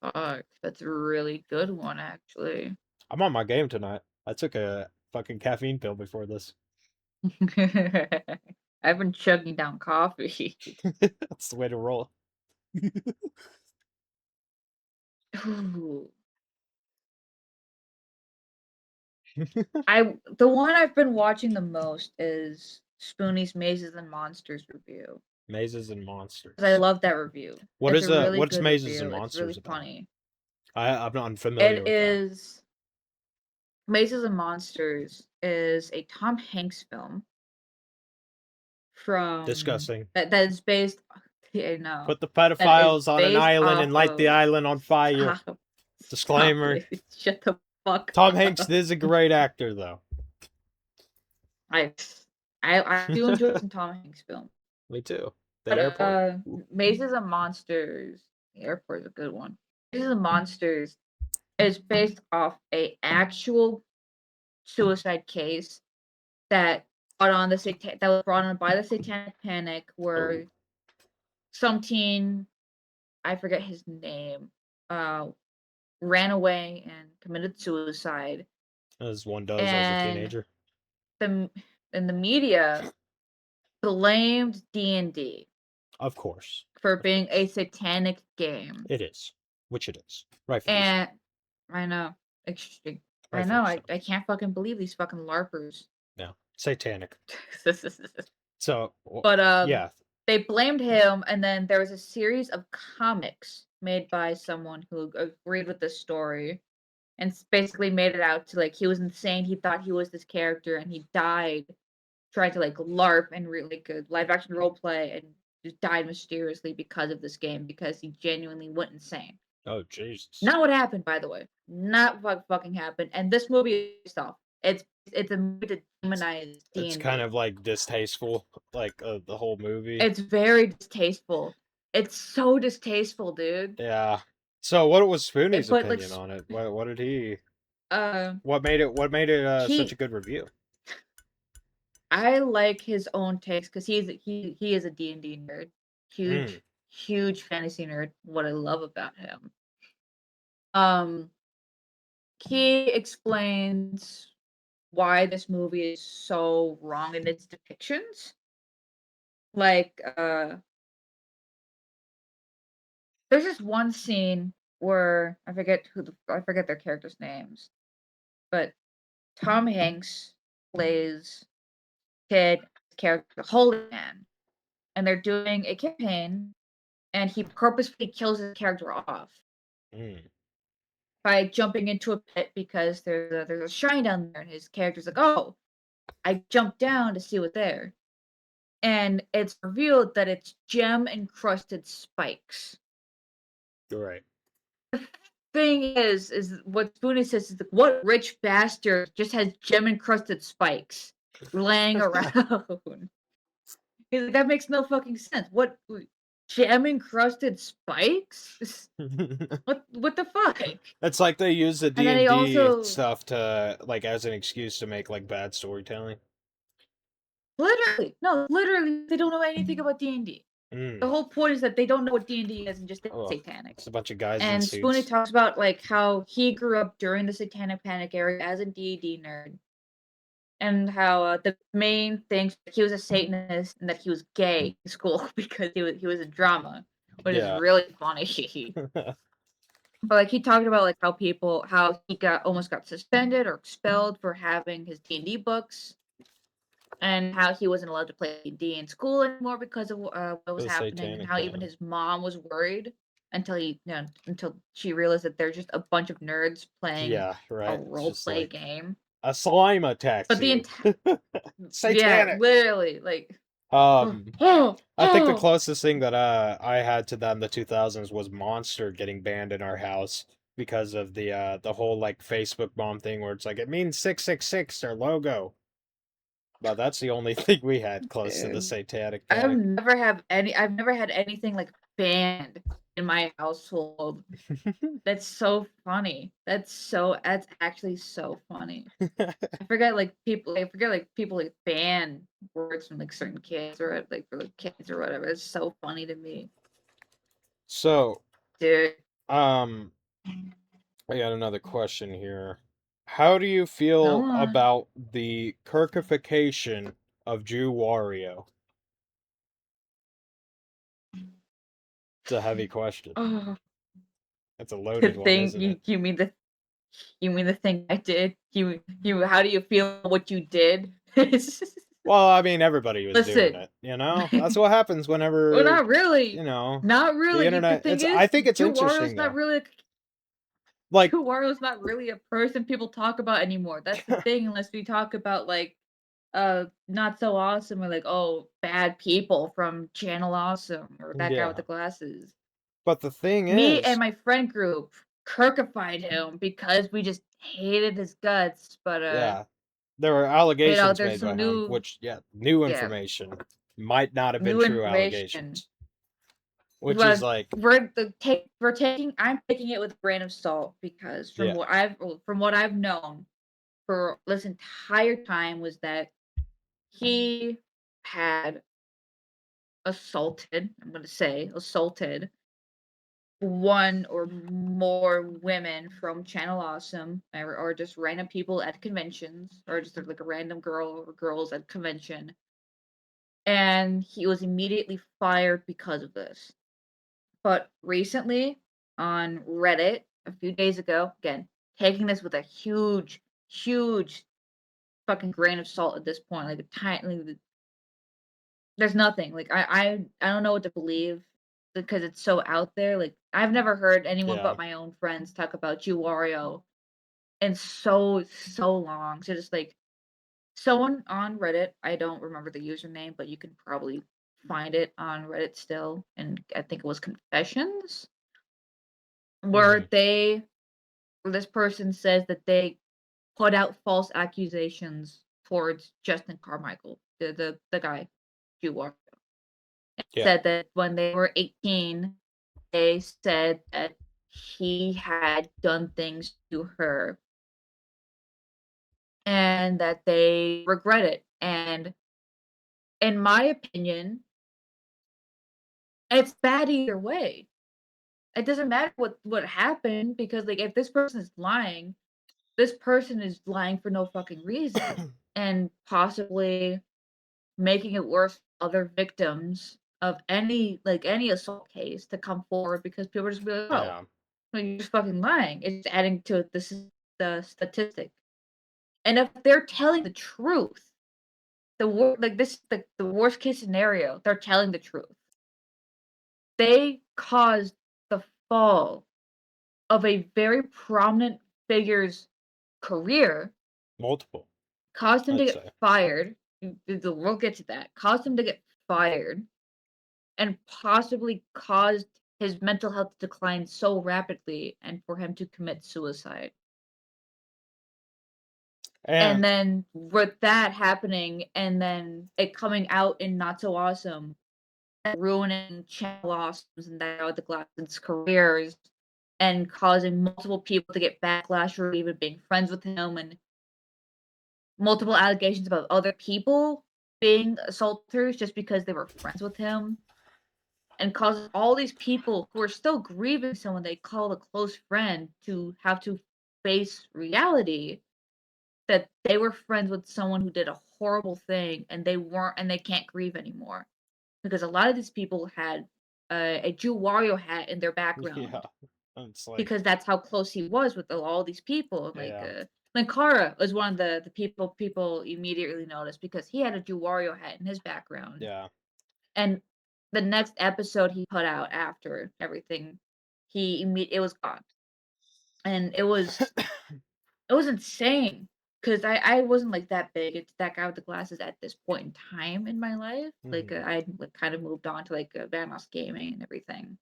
Fuck, that's a really good one, actually. I'm on my game tonight. I took a fucking caffeine pill before this. I've been chugging down coffee. That's the way to roll. Ooh. The one I've been watching the most is Spoonie's Mazes and Monsters review. Mazes and Monsters. 'Cause I love that review. What It's is a really what's good Mazes and review. It's really Monsters about? funny. I'm not unfamiliar It with that. is Mazes and Monsters is a Tom Hanks film from Disgusting. that is based. I know Put the that is pedophiles on an based island off and light the of. island on fire. Stop, Disclaimer. it. Shut the fuck Tom up. Hanks is a great actor, though. I do enjoy some Tom Hanks films. Me too. The But airport. Mazes and Monsters. The airport is a good one. Mazes and Monsters is based off a actual suicide case that that was brought on by the Satanic Panic, where some teen, I forget his name, ran away and committed suicide. As one does as a And teenager. the media blamed D&D Of course. for being a satanic game. It is. Which it is. Rightfully so. And I know. I Rightfully know. so. I can't fucking believe these fucking LARPers. No. Satanic. So, But yeah. they blamed him, and then there was a series of comics made by someone who agreed with this story, and basically made it out to like he was insane. He thought he was this character, and he died trying to like LARP and like a live action role play, and just died mysteriously because of this game because he genuinely went insane. Oh, Jesus. Not what happened, by the way. Not what fucking happened. And this movie itself, it's a movie to demonize D&D. It's kind of like distasteful, like the whole movie. It's very distasteful. It's so distasteful, dude. Yeah. So, what was Spoonie's But, opinion on it? What did he? What made it such a good review? I like his own takes because he is a D&D nerd. Huge fantasy nerd. What I love about him. He explains why this movie is so wrong in its depictions. Like, there's this one scene where I forget their characters' names, but Tom Hanks plays kid character Holy Man, and they're doing a campaign, and he purposefully kills his character off by jumping into a pit because there's a shrine down there, and his character's like, "Oh, I jumped down to see what's there," and it's revealed that it's gem encrusted spikes. Right. The thing is what Spoonie says is like, what rich bastard just has gem encrusted spikes laying around? He's like, that makes no fucking sense. What jam encrusted spikes? What the fuck? It's like they use the And then he D&D also stuff to, like, as an excuse to make, like, bad storytelling. literally, they don't know anything about D&D. The Mm. whole point is that they don't know what D&D is and just think it's Oh, satanic. it's a bunch of guys in And Spoonie suits. talks about like how he grew up during the Satanic Panic era as a D&D nerd, and how the main things he was a Satanist and that he was gay in school because he was a drama, which is Yeah. really funny. But like he talked about like how he almost got suspended or expelled for having his D&D books, and how he wasn't allowed to play D&D in school anymore because of what was The happening, and satanic how even panic. his mom was worried until she realized that they're just a bunch of nerds playing Yeah, a right. It's role just play like, game. a slime attacks But the you. entire yeah, Satanic. literally like I think the closest thing that I had to that in the 2000s was Monster getting banned in our house because of the whole like Facebook bomb thing where it's like it means 666 their logo. But that's the only thing we had close to the dude. satanic panic. I've never had anything like banned in my household. That's so funny. That's actually so funny. I forget like people like ban words from like certain kids or like for like kids or whatever. It's so funny to me. So, Dude. um, I got another question here. How do you Go feel on. about the Kirkification of Jew Wario? It's a heavy question. Oh, It's a the loaded one, thing isn't it? you mean the thing I did? You how do you feel what you did? Well, I mean, everybody was doing Listen. it, you know? That's what happens Well, whenever, not really. you know, Not the really. The internet. thing I is, think it's Jew Wario's interesting, not though. really a Like, Wario's not really a person people talk about anymore. That's the thing, unless we talk about like not so awesome or like, oh, bad people from Channel Awesome or that guy with yeah. the glasses. But the thing Me and is, my friend group kirkified him because we just hated his guts, but yeah, there were allegations there's made by some him, new which, yeah, new yeah, information might not have been new true information. allegations. Which is But like, we're taking I'm taking it with a grain of salt because yeah, from what I've known for this entire time was that he had I'm going to say assaulted one or more women from Channel Awesome or just random people at conventions or just like a random girl or girls at convention, and he was immediately fired because of this. But recently on Reddit a few days ago, again, taking this with a huge fucking grain of salt at this point, like a tiny, there's nothing. Like I don't know what to believe because it's so out there. Like I've never heard anyone yeah, but my own friends talk about you Wario in so long. So just like someone on Reddit, I don't remember the username, but you can probably find it on Reddit still, and I think it was Confessions, hmm, where this person says that they put out false accusations towards Justin Carmichael, the guy you Wario. yeah, Said that when they were 18, they said that he had done things to her and that they regret it. And in my opinion, it's bad either way. It doesn't matter what happened because like if this person is lying for no fucking reason and possibly making it worse for other victims of any assault case to come forward because people are just be like, oh, yeah, no, you're just fucking lying. It's just adding to the statistic. And if they're telling the truth, the worst case scenario, they're telling the truth. They caused the fall of a very prominent figure's career, multiple, caused him to I'd get say. fired. We'll get to that. Caused him to get fired and possibly caused his mental health to decline so rapidly and for him to commit suicide. And And then with that happening and then it coming out in Not So Awesome, ruining Chad Blossoms and the Glass's careers and causing multiple people to get backlash for even being friends with him and multiple allegations about other people being assaulters just because they were friends with him and causes all these people who are still grieving someone they call a close friend to have to face reality that they were friends with someone who did a horrible thing and they can't grieve anymore because a lot of these people had a Jew Wario hat in their Yeah. background It's like, because that's how close he was with all these people. yeah. Lankara was one of the people immediately noticed because he had a Jew Wario hat in his background. Yeah. And the next episode he put out after everything, it was gone, and it was insane because I wasn't like that big. It's that guy with the glasses at this point in time in my life. Mhm. I like kind of moved on to Vanoss gaming and everything.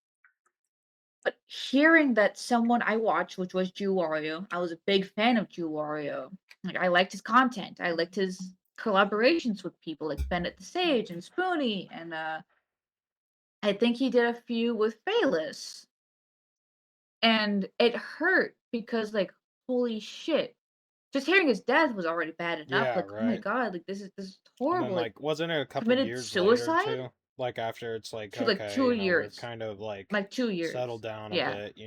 But hearing that someone I watched, which was Jew Wario, I was a big fan of Jew Wario. Like I liked his content. I liked his collaborations with people like Bennett the Sage and Spoonie, and I think he did a few with Bayless. And it hurt because like holy shit. Just hearing his death was already bad enough. Yeah, Like, oh my right. god, like this is And then, horrible. Like like, wasn't it a couple committed years later suicide? too? Like, after it's like, Like okay, 2 years. we've kind of like Like 2 years. settled down a Yeah. bit,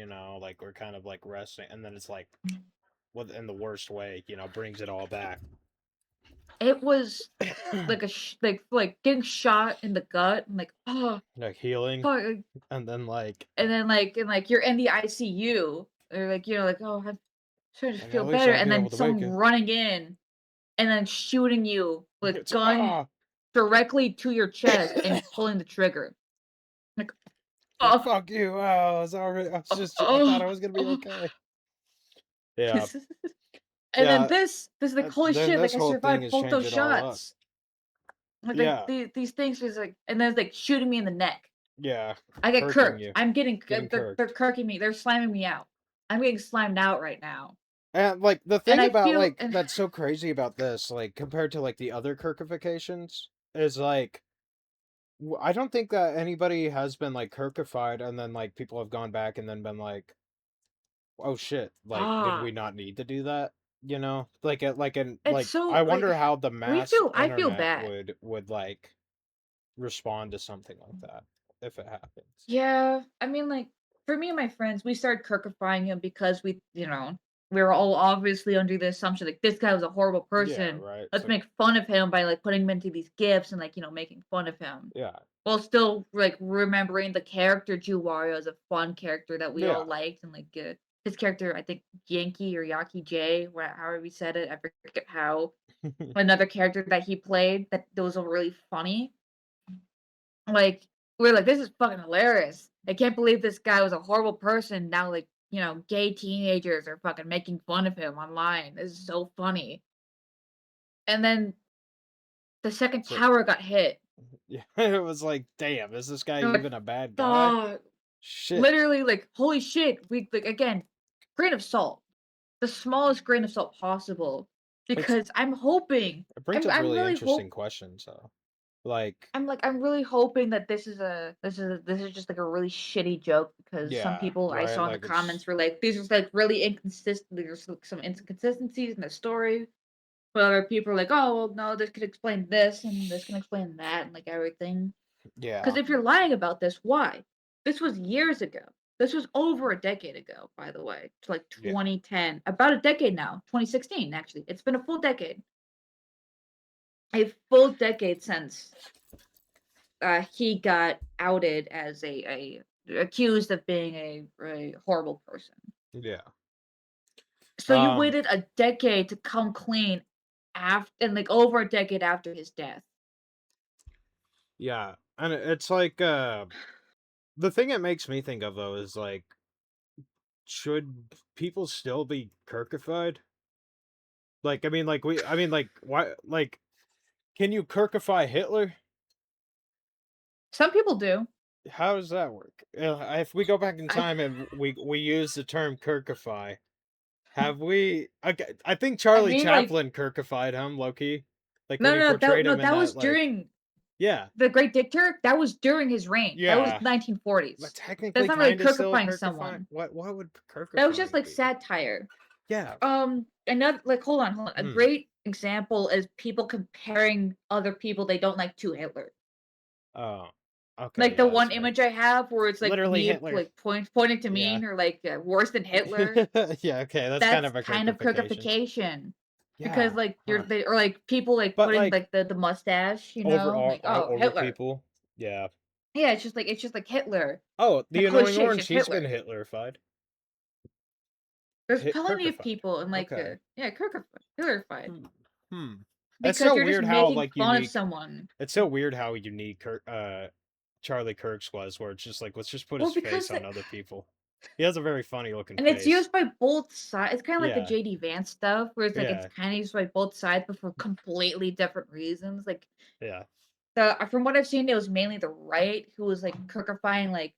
like we're kind of like resting, and then it's like, in the worst way, brings it all back. It was like like getting shot in the gut and like, oh Like healing, fuck, and then like, and then you're in the ICU or like like, oh, I'm trying to feel at least better, I'll and be able then to make someone it. running in and then shooting you with It's gun ah, directly to your chest and pulling the trigger. Like, like oh, fuck you. Oh, I was already. oh, I thought I oh, was gonna be oh. okay. Yeah, And then yeah. this like holy Then shit, like this I whole thing survived has both changed those it all up. shots. Like Yeah, these things was like, and then it's like shooting me in the neck. yeah. I get Kirking kirked. you, I'm getting getting they're kirked. kirking me. They're slamming me out. I'm getting slammed out right now. And like the And thing I about feel like that's so crazy about this, like compared to like the other Kirkifications, is like I don't think that anybody has been like Kirkified and then like people have gone back and then been like, oh shit, like did we ah, not need to do that? it's I so wonder like how the mass I feel internet bad. would like respond to something like that if it happens. Yeah, I mean, like for me and my friends, we started kirkifying him because we were all obviously under the assumption like this guy was a horrible Yeah, person. right. It's Let's like, make fun of him by like putting him into these gifts and like making fun of him. yeah, While still like remembering the character Jew Wario as a fun character that we all yeah. liked and like his character I think Yankee or Yaki J, however we said it, I forget how. Another character that he played that was really funny. Like we're like, this is fucking hilarious. I can't believe this guy was a horrible person. Now like gay teenagers are fucking making fun of him online. This is so funny. And then the second So tower got hit. yeah, it was like, damn, is this guy And I'm like, even a bad guy? fuck. Shit. Literally, like, holy shit. We like again, grain of salt. The smallest grain of salt possible. It's Because I'm hoping. It brings up I'm really really interesting hope questions though. Like, I'm really hoping that this is just like a really shitty joke because some yeah, people I right? saw in the Like it's comments were like, these are like really inconsistent. There's like, some inconsistencies in the story. But other people are like, oh well no, this could explain this and this can explain that and like everything. yeah, Because if you're lying about this, why? This was years ago. This was over a decade ago, by the way. It's like yeah, 2010. About a decade now. 2016, actually. It's been a full decade. A full decade since he got outed as accused of being a horrible person. yeah. So you Um, waited a decade to come clean after, and like over a decade after his death. yeah, and it's like the thing it makes me think of though is like, should people still be Kirkified? Like, I mean, like, why, like, can you Kirkify Hitler? Some people do. How does that work? If we go back in I time and we use the term Kirkify, have we? I think I Charlie mean like Chaplin Kirkified him, Loki. Like when no he no portrayed no him in that was that, like, during Yeah. The Great Dictator, that was during his reign. That was Yeah. 1940s. But technically, That's not really kind of still kirkifying kirkifying. someone. What would That was just kirkifying like be? satire. Yeah. Another like hold on. A Hmm. great example is people comparing other people they don't like to Hitler. Oh. Okay. Like the Yeah, one that's right. image I have where it's like Literally me Hitler. like pointing to Yeah. mean or like worse than Hitler. Yeah. Okay. That's kind That's of a kind of kirkification. kirkification. Because Yeah. like Huh. or like people like But putting like like the mustache, you over know, like oh over Hitler. people. Yeah. Yeah, it's just like Hitler. Oh, the Like holy annoying shit, it's orange. just He's been Hitler. Hitlerified. There's plenty of Kirkified. people and like Okay. yeah, Hitlerfied. Hmm. It's Because so you're just weird how making like fun of unique. someone. It's so weird how unique Charlie Kirk's was, where it's just like let's just put Well, his because face on other people. He has a very funny looking and it's face. used by both sides. It's kind of like the Yeah. JD Vance stuff, where it's like it's Yeah. kind of used by both sides, but for completely different reasons. Like Yeah. from what I've seen, it was mainly the right who was like kirkifying. Like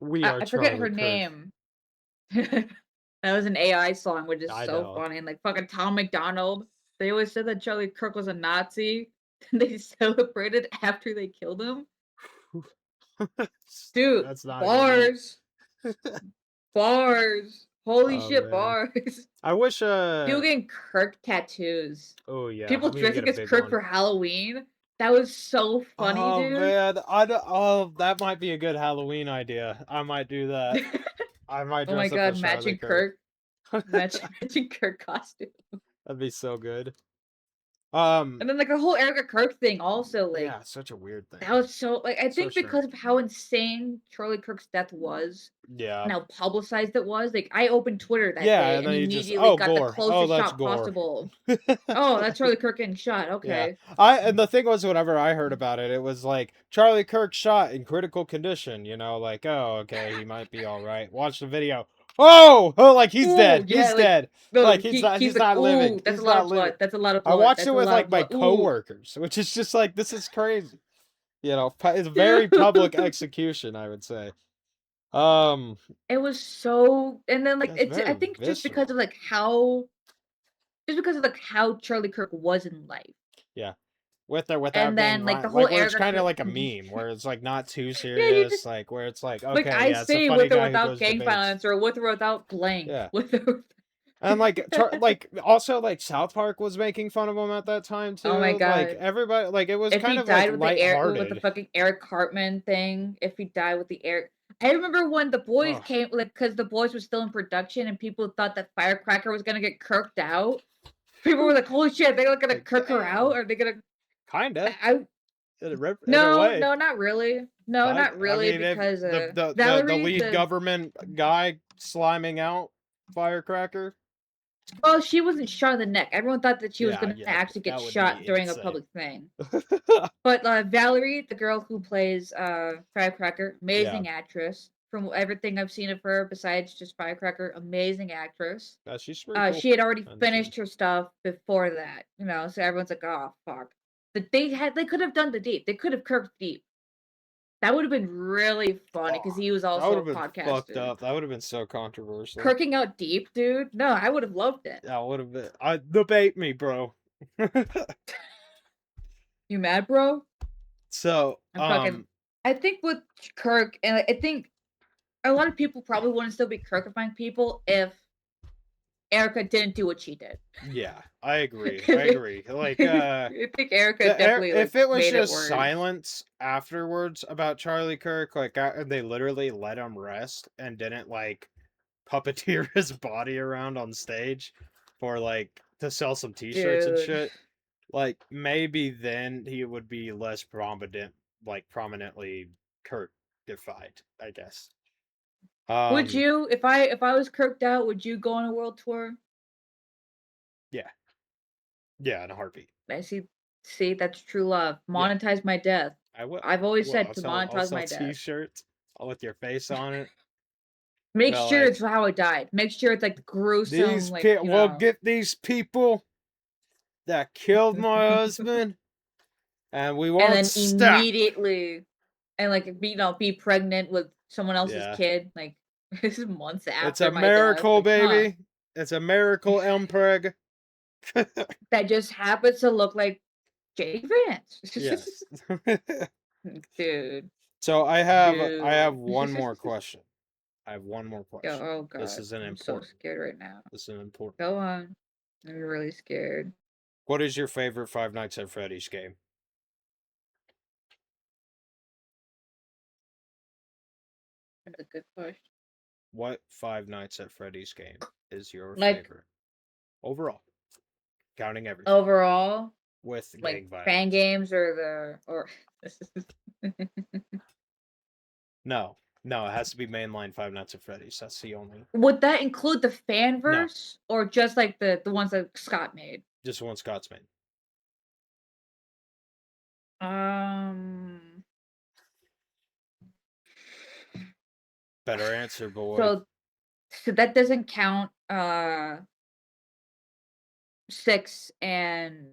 We are I forget Charlie her Kirk. name. That was an AI song, which is I so know. funny. And like fucking Tom McDonald, they always said that Charlie Kirk was a Nazi. And they celebrated after they killed him. Dude, That's not bars. Bars. Holy Oh shit, man. bars. I wish People getting Kirk tattoos. Oh yeah. People I'm gonna get dressing a as big Kirk one. for Halloween. That was so funny, Oh dude. man, I don't, oh that might be a good Halloween idea. I might do that. I might Oh my dress up god, as Charlie matching Kirk. Kirk. Matching Kirk costume. That'd be so good. And then like the whole Erica Kirk thing also, like Yeah, such a weird thing. that was so like I So think because of strange. how insane Charlie Kirk's death was Yeah. and how publicized it was, like I opened Twitter that Yeah, day and and then you just immediately got the gore. Oh, closest that's shot gore. possible. Oh, that's Charlie Kirk getting shot. Yeah. Okay. And the thing was whenever I heard about it, it was like Charlie Kirk shot in critical condition, like, oh, okay, he might be all right. Watch the video. Oh, like he's Oh dead. yeah, He's like dead. no, Like he's he's like, not living. ooh, that's a He's lot not of living. blood. That's a lot of I blood. watched That's it a with lot like of my blood. Ooh. coworkers, which is just like this is crazy. It's very public execution, I would say. It was so, and then like That's it's I very think visceral. just because of like how Charlie Kirk was in life, Yeah. With or without and being then like the violent. whole Like where it's Erica kind of Kirk. like a meme, where it's like not too Yeah, you serious, just like where it's like, like okay, I yeah, it's a say funny with or guy who without goes to gang debates. violence or with or without blank. Yeah. With or And like also like South Park was making fun of him at that time oh my too. Like god. everybody, like it was If kind he of like died with the lighthearted. fucking Eric Cartman thing, if he died with the Eric, I remember when the boys Ugh. came, like, because the boys were still in production and people thought that Firecracker was gonna get kirked out. People were like, "Holy shit, they're gonna Like kirk her out? damn, Are they gonna?" kinda I in a no, way. no, not really. No, Kind. not I really, mean, if because the Valerie, lead government guy sliming out Firecracker. well, she wasn't shot in the neck. Everyone thought that she was Yeah, gonna yeah, actually get that would be shot during a insane. public thing. But Valerie, the girl who plays Firecracker, amazing actress. From everything I've seen of her, besides just Firecracker, amazing actress. Yeah, she's pretty cool. She had already And finished her stuff before that, so everyone's like, "Oh fuck." But they could have done the deep. They could have kirked deep. That would have been really funny because he was that would also a have been fucked podcaster. up. That would have been so controversial. Kirking out deep, dude. No, I would have loved it. That would have been. Debate me, bro. You mad, bro? So, I think with Kirk, and I think a lot of people probably wouldn't still be kirkifying people if Erica didn't do what she did. yeah, I agree. I agree. Like, I think Erica definitely if it was made just it worse. silence afterwards about Charlie Kirk, like they literally let him rest and didn't like puppeteer his body around on stage for like to sell some T-shirts and Dude. shit. Like maybe then he would be less prominently Kirkified, I guess. Would you, if I was kirked out, would you go on a world tour? Yeah. Yeah, in a heartbeat. I see, that's true love. Monetize my death. I will. I've always said I'll to sell, I'll monetize sell my death. T-shirts with your face on it. Make Well, sure like, it's how I died. Make sure it's like gruesome. These like we'll get these people that killed my husband, and we won't and then stop. immediately, and like be pregnant with someone else's kid. Like this is months after. It's a my miracle, death. Like, baby. It's a miracle, Mpreg. That just happens to look like Jake Vance. Yes. Dude. So I have Dude. one more question. I have one more question. Oh god. This is an I'm so important. scared right now. This is an important. Go on. I'm really scared. What is your favorite Five Nights at Freddy's game? That's a good question. What Five Nights at Freddy's game is your Like favorite overall, counting everything overall, with like gang fan violence? games or No, no, it has to be mainline Five Nights at Freddy's. That's the only. would that include the No, fanverse or just like the ones that Scott made? just one Scott's made. Um. Better answer, boy. So that doesn't count 6 and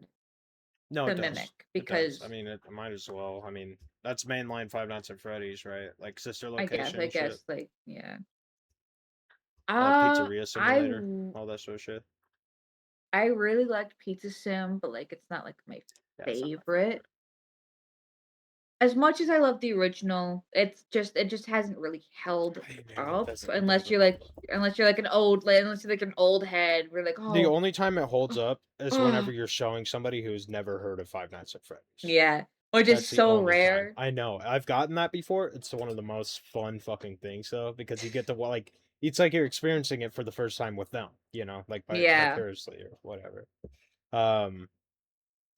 No, the it does. Mimic It does. because I mean, it might as well. I mean, that's mainline Five Nights at Freddy's, right? Like sister I guess location I and shit. guess like yeah. Pizzeria I Simulator, all that sort of shit. I really liked Pizza Sim, but like it's not like my Yeah, it's not my favorite. As much as I love the original, it just hasn't really held I know, it up doesn't- unless you're like an old unless you're like an old head. We're like, The oh, only time it holds up is whenever oh, you're showing somebody who's never heard of Five Nights at Freddy's. yeah, which is That's the so only time. rare. I know. I've gotten that before. It's one of the most fun fucking things, though, because you get to like. It's like you're experiencing it for the first time with them. You know, like Yeah, vicariously or whatever. Um,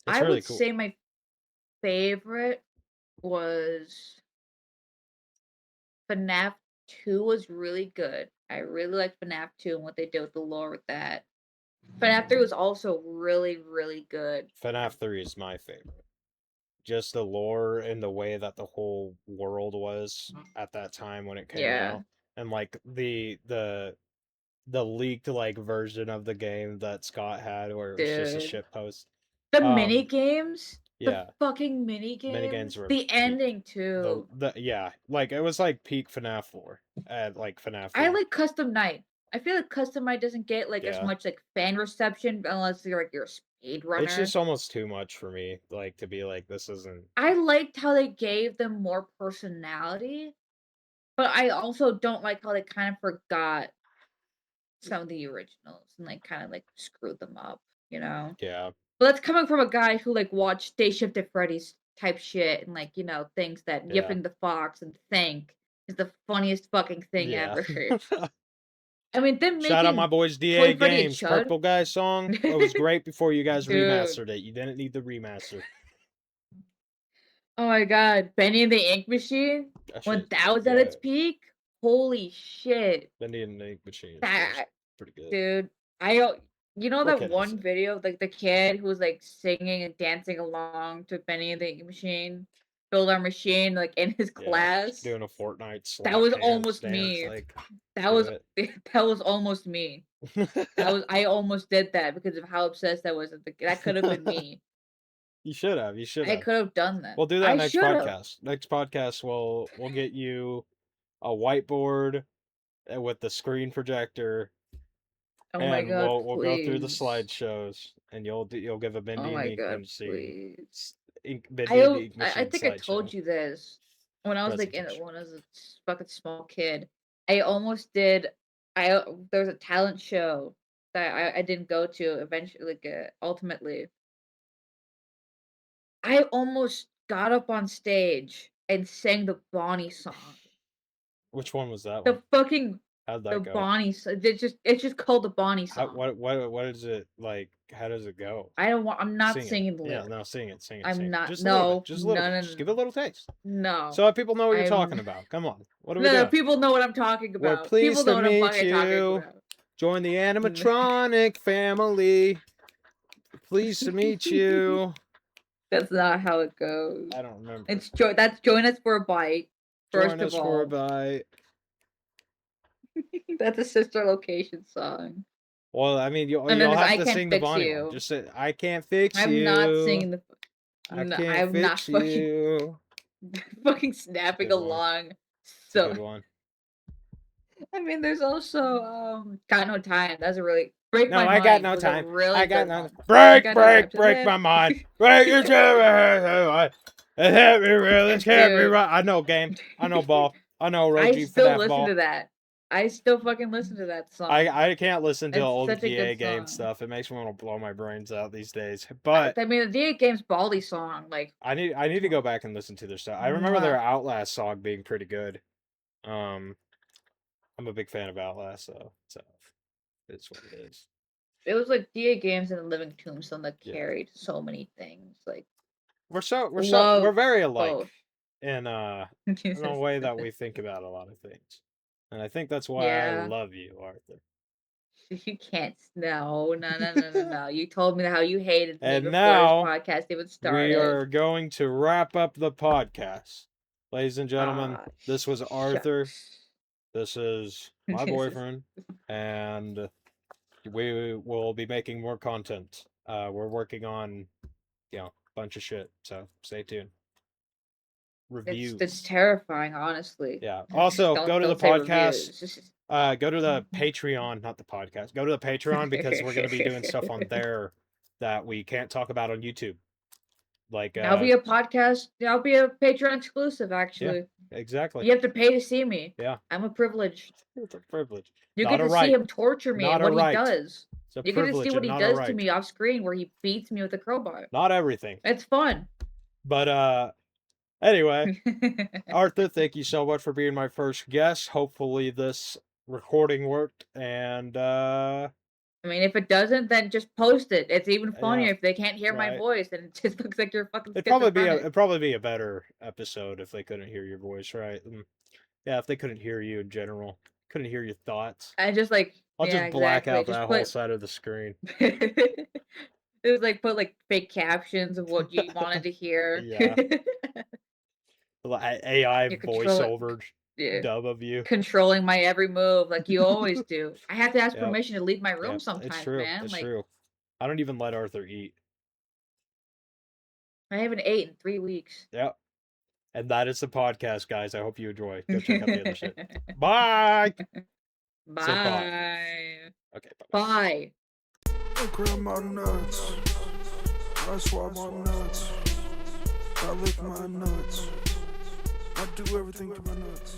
it's I really would cool. say my favorite was FNAF 2 was really good. I really liked FNAF 2 and what they did with the lore with that. FNAF 3 was also really, really good. FNAF 3 is my favorite. Just the lore and the way that the whole world was at that time when it came Yeah, out, and like the leaked like version of the game that Scott had, where it was just a dude. shit post. The mini games, the Yeah, fucking mini minigames games, were the peak. ending too. The yeah, like it was like peak FNAF lore at like FNAF I 3. like Custom Night. I feel like Custom Night doesn't get like as Yeah, much like fan reception unless you're like you're a speed it's runner. just almost too much for me. Like to be like this isn't. I liked how they gave them more personality, but I also don't like how they kind of forgot some of the originals and like kind of like screwed them up, you know? Yeah, But that's coming from a guy who like watched Day Shift at Freddy's type shit and like, thinks that yeah, yipping the fox and think is the funniest fucking thing yeah. ever. I mean, them Shout out my making boys Toy DA Freddy a Games, chud. Purple Guy song. It was great before you guys Dude. remastered it. You didn't need the remaster. Oh my god. Benny and the Ink Machine? That When shit, that was at yeah. its peak? Holy shit. Bendy and the Ink Machine is That pretty good. dude. You know What that can I one say? video of like the kid who was like singing and dancing along to Benny and the Ink Machine? Build our machine like in his Yeah, class? doing a Fortnite That slap was dance, almost me. like That do was it. that was almost me. I almost did that because of how obsessed I was. That could have been me. You should have. You should I have. could have done that. We'll do that I next should have. podcast. Next podcast, we'll get you a whiteboard with the screen projector, Oh my and god, we'll go through the please. slideshows, and you'll give a Oh Bendy and my the Ink god, Machine, please. Bendy and the Ink I Machine think I told slideshow you this when I was like presentation. when I was a fucking small kid. I almost did. I There was a talent show that I didn't go to eventually. Like ultimately, I almost got up on stage and sang the Bonnie song. Which one was that one? The fucking How'd the that go? Bonnie. It's just called the Bonnie How song. what is it like? How does it go? I don't want. I'm not Sing it. singing the Yeah, lyrics. no, sing it, sing it, sing I'm it. not. Just a little bit. No, Just a little no, bit. no, Just no, give it a little taste. no. So that people know what you're talking I'm about. Come on. What are we no, no. doing? People know what I'm talking We're about. People pleased know to what I'm meet fucking talking you. about. Join the animatronic family. Pleased to meet you. That's not how it goes. I don't remember. That's join us for a bite. First Join of us for a all, bite. that's a sister location song. Well, I mean, And then you'll there's have I to can't sing the fix Bonnie one. you. Just say, I can't fix I'm not you. singing the. I No, can't I'm not fix fucking you. fucking snapping Good one. along. It's a So good one. I mean, there's also Got No Time. That's a really Break No, My I Mind got no was time. a really I got good no one. break, Got No Time. break my mind. Break your time. It hit me real. It hit me Dude. right. I know game. I know ball. I know I Roji still FNAF listen ball. to that. I still fucking listen to that song. I can't listen to It's old such a DA good game song. stuff. It makes me want to blow my brains out these days. But I mean, the DA Games Baldi song, like, I need to go back and listen to their stuff. I remember their Outlast song being pretty good. I'm a big fan of Outlast, so it's what it is. it was like DA Games and the Living Tombstone that Yeah. carried so many things. Like, We're very alike both. in a way that we think about a lot of things. And I think that's why I Yeah. love you, Arthur. You can't. No. You told me how you hated me And before now this podcast even started. we are going to wrap up the podcast. Ladies and gentlemen, this was Arthur. Shucks. This is my boyfriend. And we will be making more content. We're working on, a bunch of shit. So stay tuned. Reviews. It's terrifying, honestly. Yeah. Also, go to the podcast. Go to the Mm-hmm. Patreon, not the podcast. Go to the Patreon because we're going to be doing stuff on there that we can't talk about on YouTube. Like That'll be a podcast. That'll be a Patreon exclusive, actually. Yeah, exactly. You have to pay to see me. Yeah. I'm a privilege. It's a privilege. You Not get to right. see him torture me Not and what right. he does. It's a You get to privilege see what and he not does right. to me off screen where he beats me with a crowbar. Not everything. It's fun. But anyway, Arthur, thank you so much for being my first guest. Hopefully this recording worked, and I mean, if it doesn't, then just post it. It's even funnier Yeah, if they can't hear my right. voice and it just looks like you're fucking it'd schizophrenic. probably be a better episode if they couldn't hear your voice, right? Yeah, if they couldn't hear you in general, couldn't hear your thoughts. I just like I'll yeah, just black exactly. out Just that put whole side of the screen. it was like put like fake captions of what you wanted to hear. Yeah. AI You control voiceover yeah. dub of you. Controlling my every move like you always do. I have to ask Yep. permission to leave my room Yep. sometimes, It's true. man. It's Like true. I don't even let Arthur eat. I haven't ate in 3 weeks. Yep. And that is the podcast, guys. I hope you enjoy. Go check out the other shit. Bye. Bye. Say bye. Okay. Bye. I grab my nuts. I swab my nuts. I lick my nuts. I do everything to my nuts.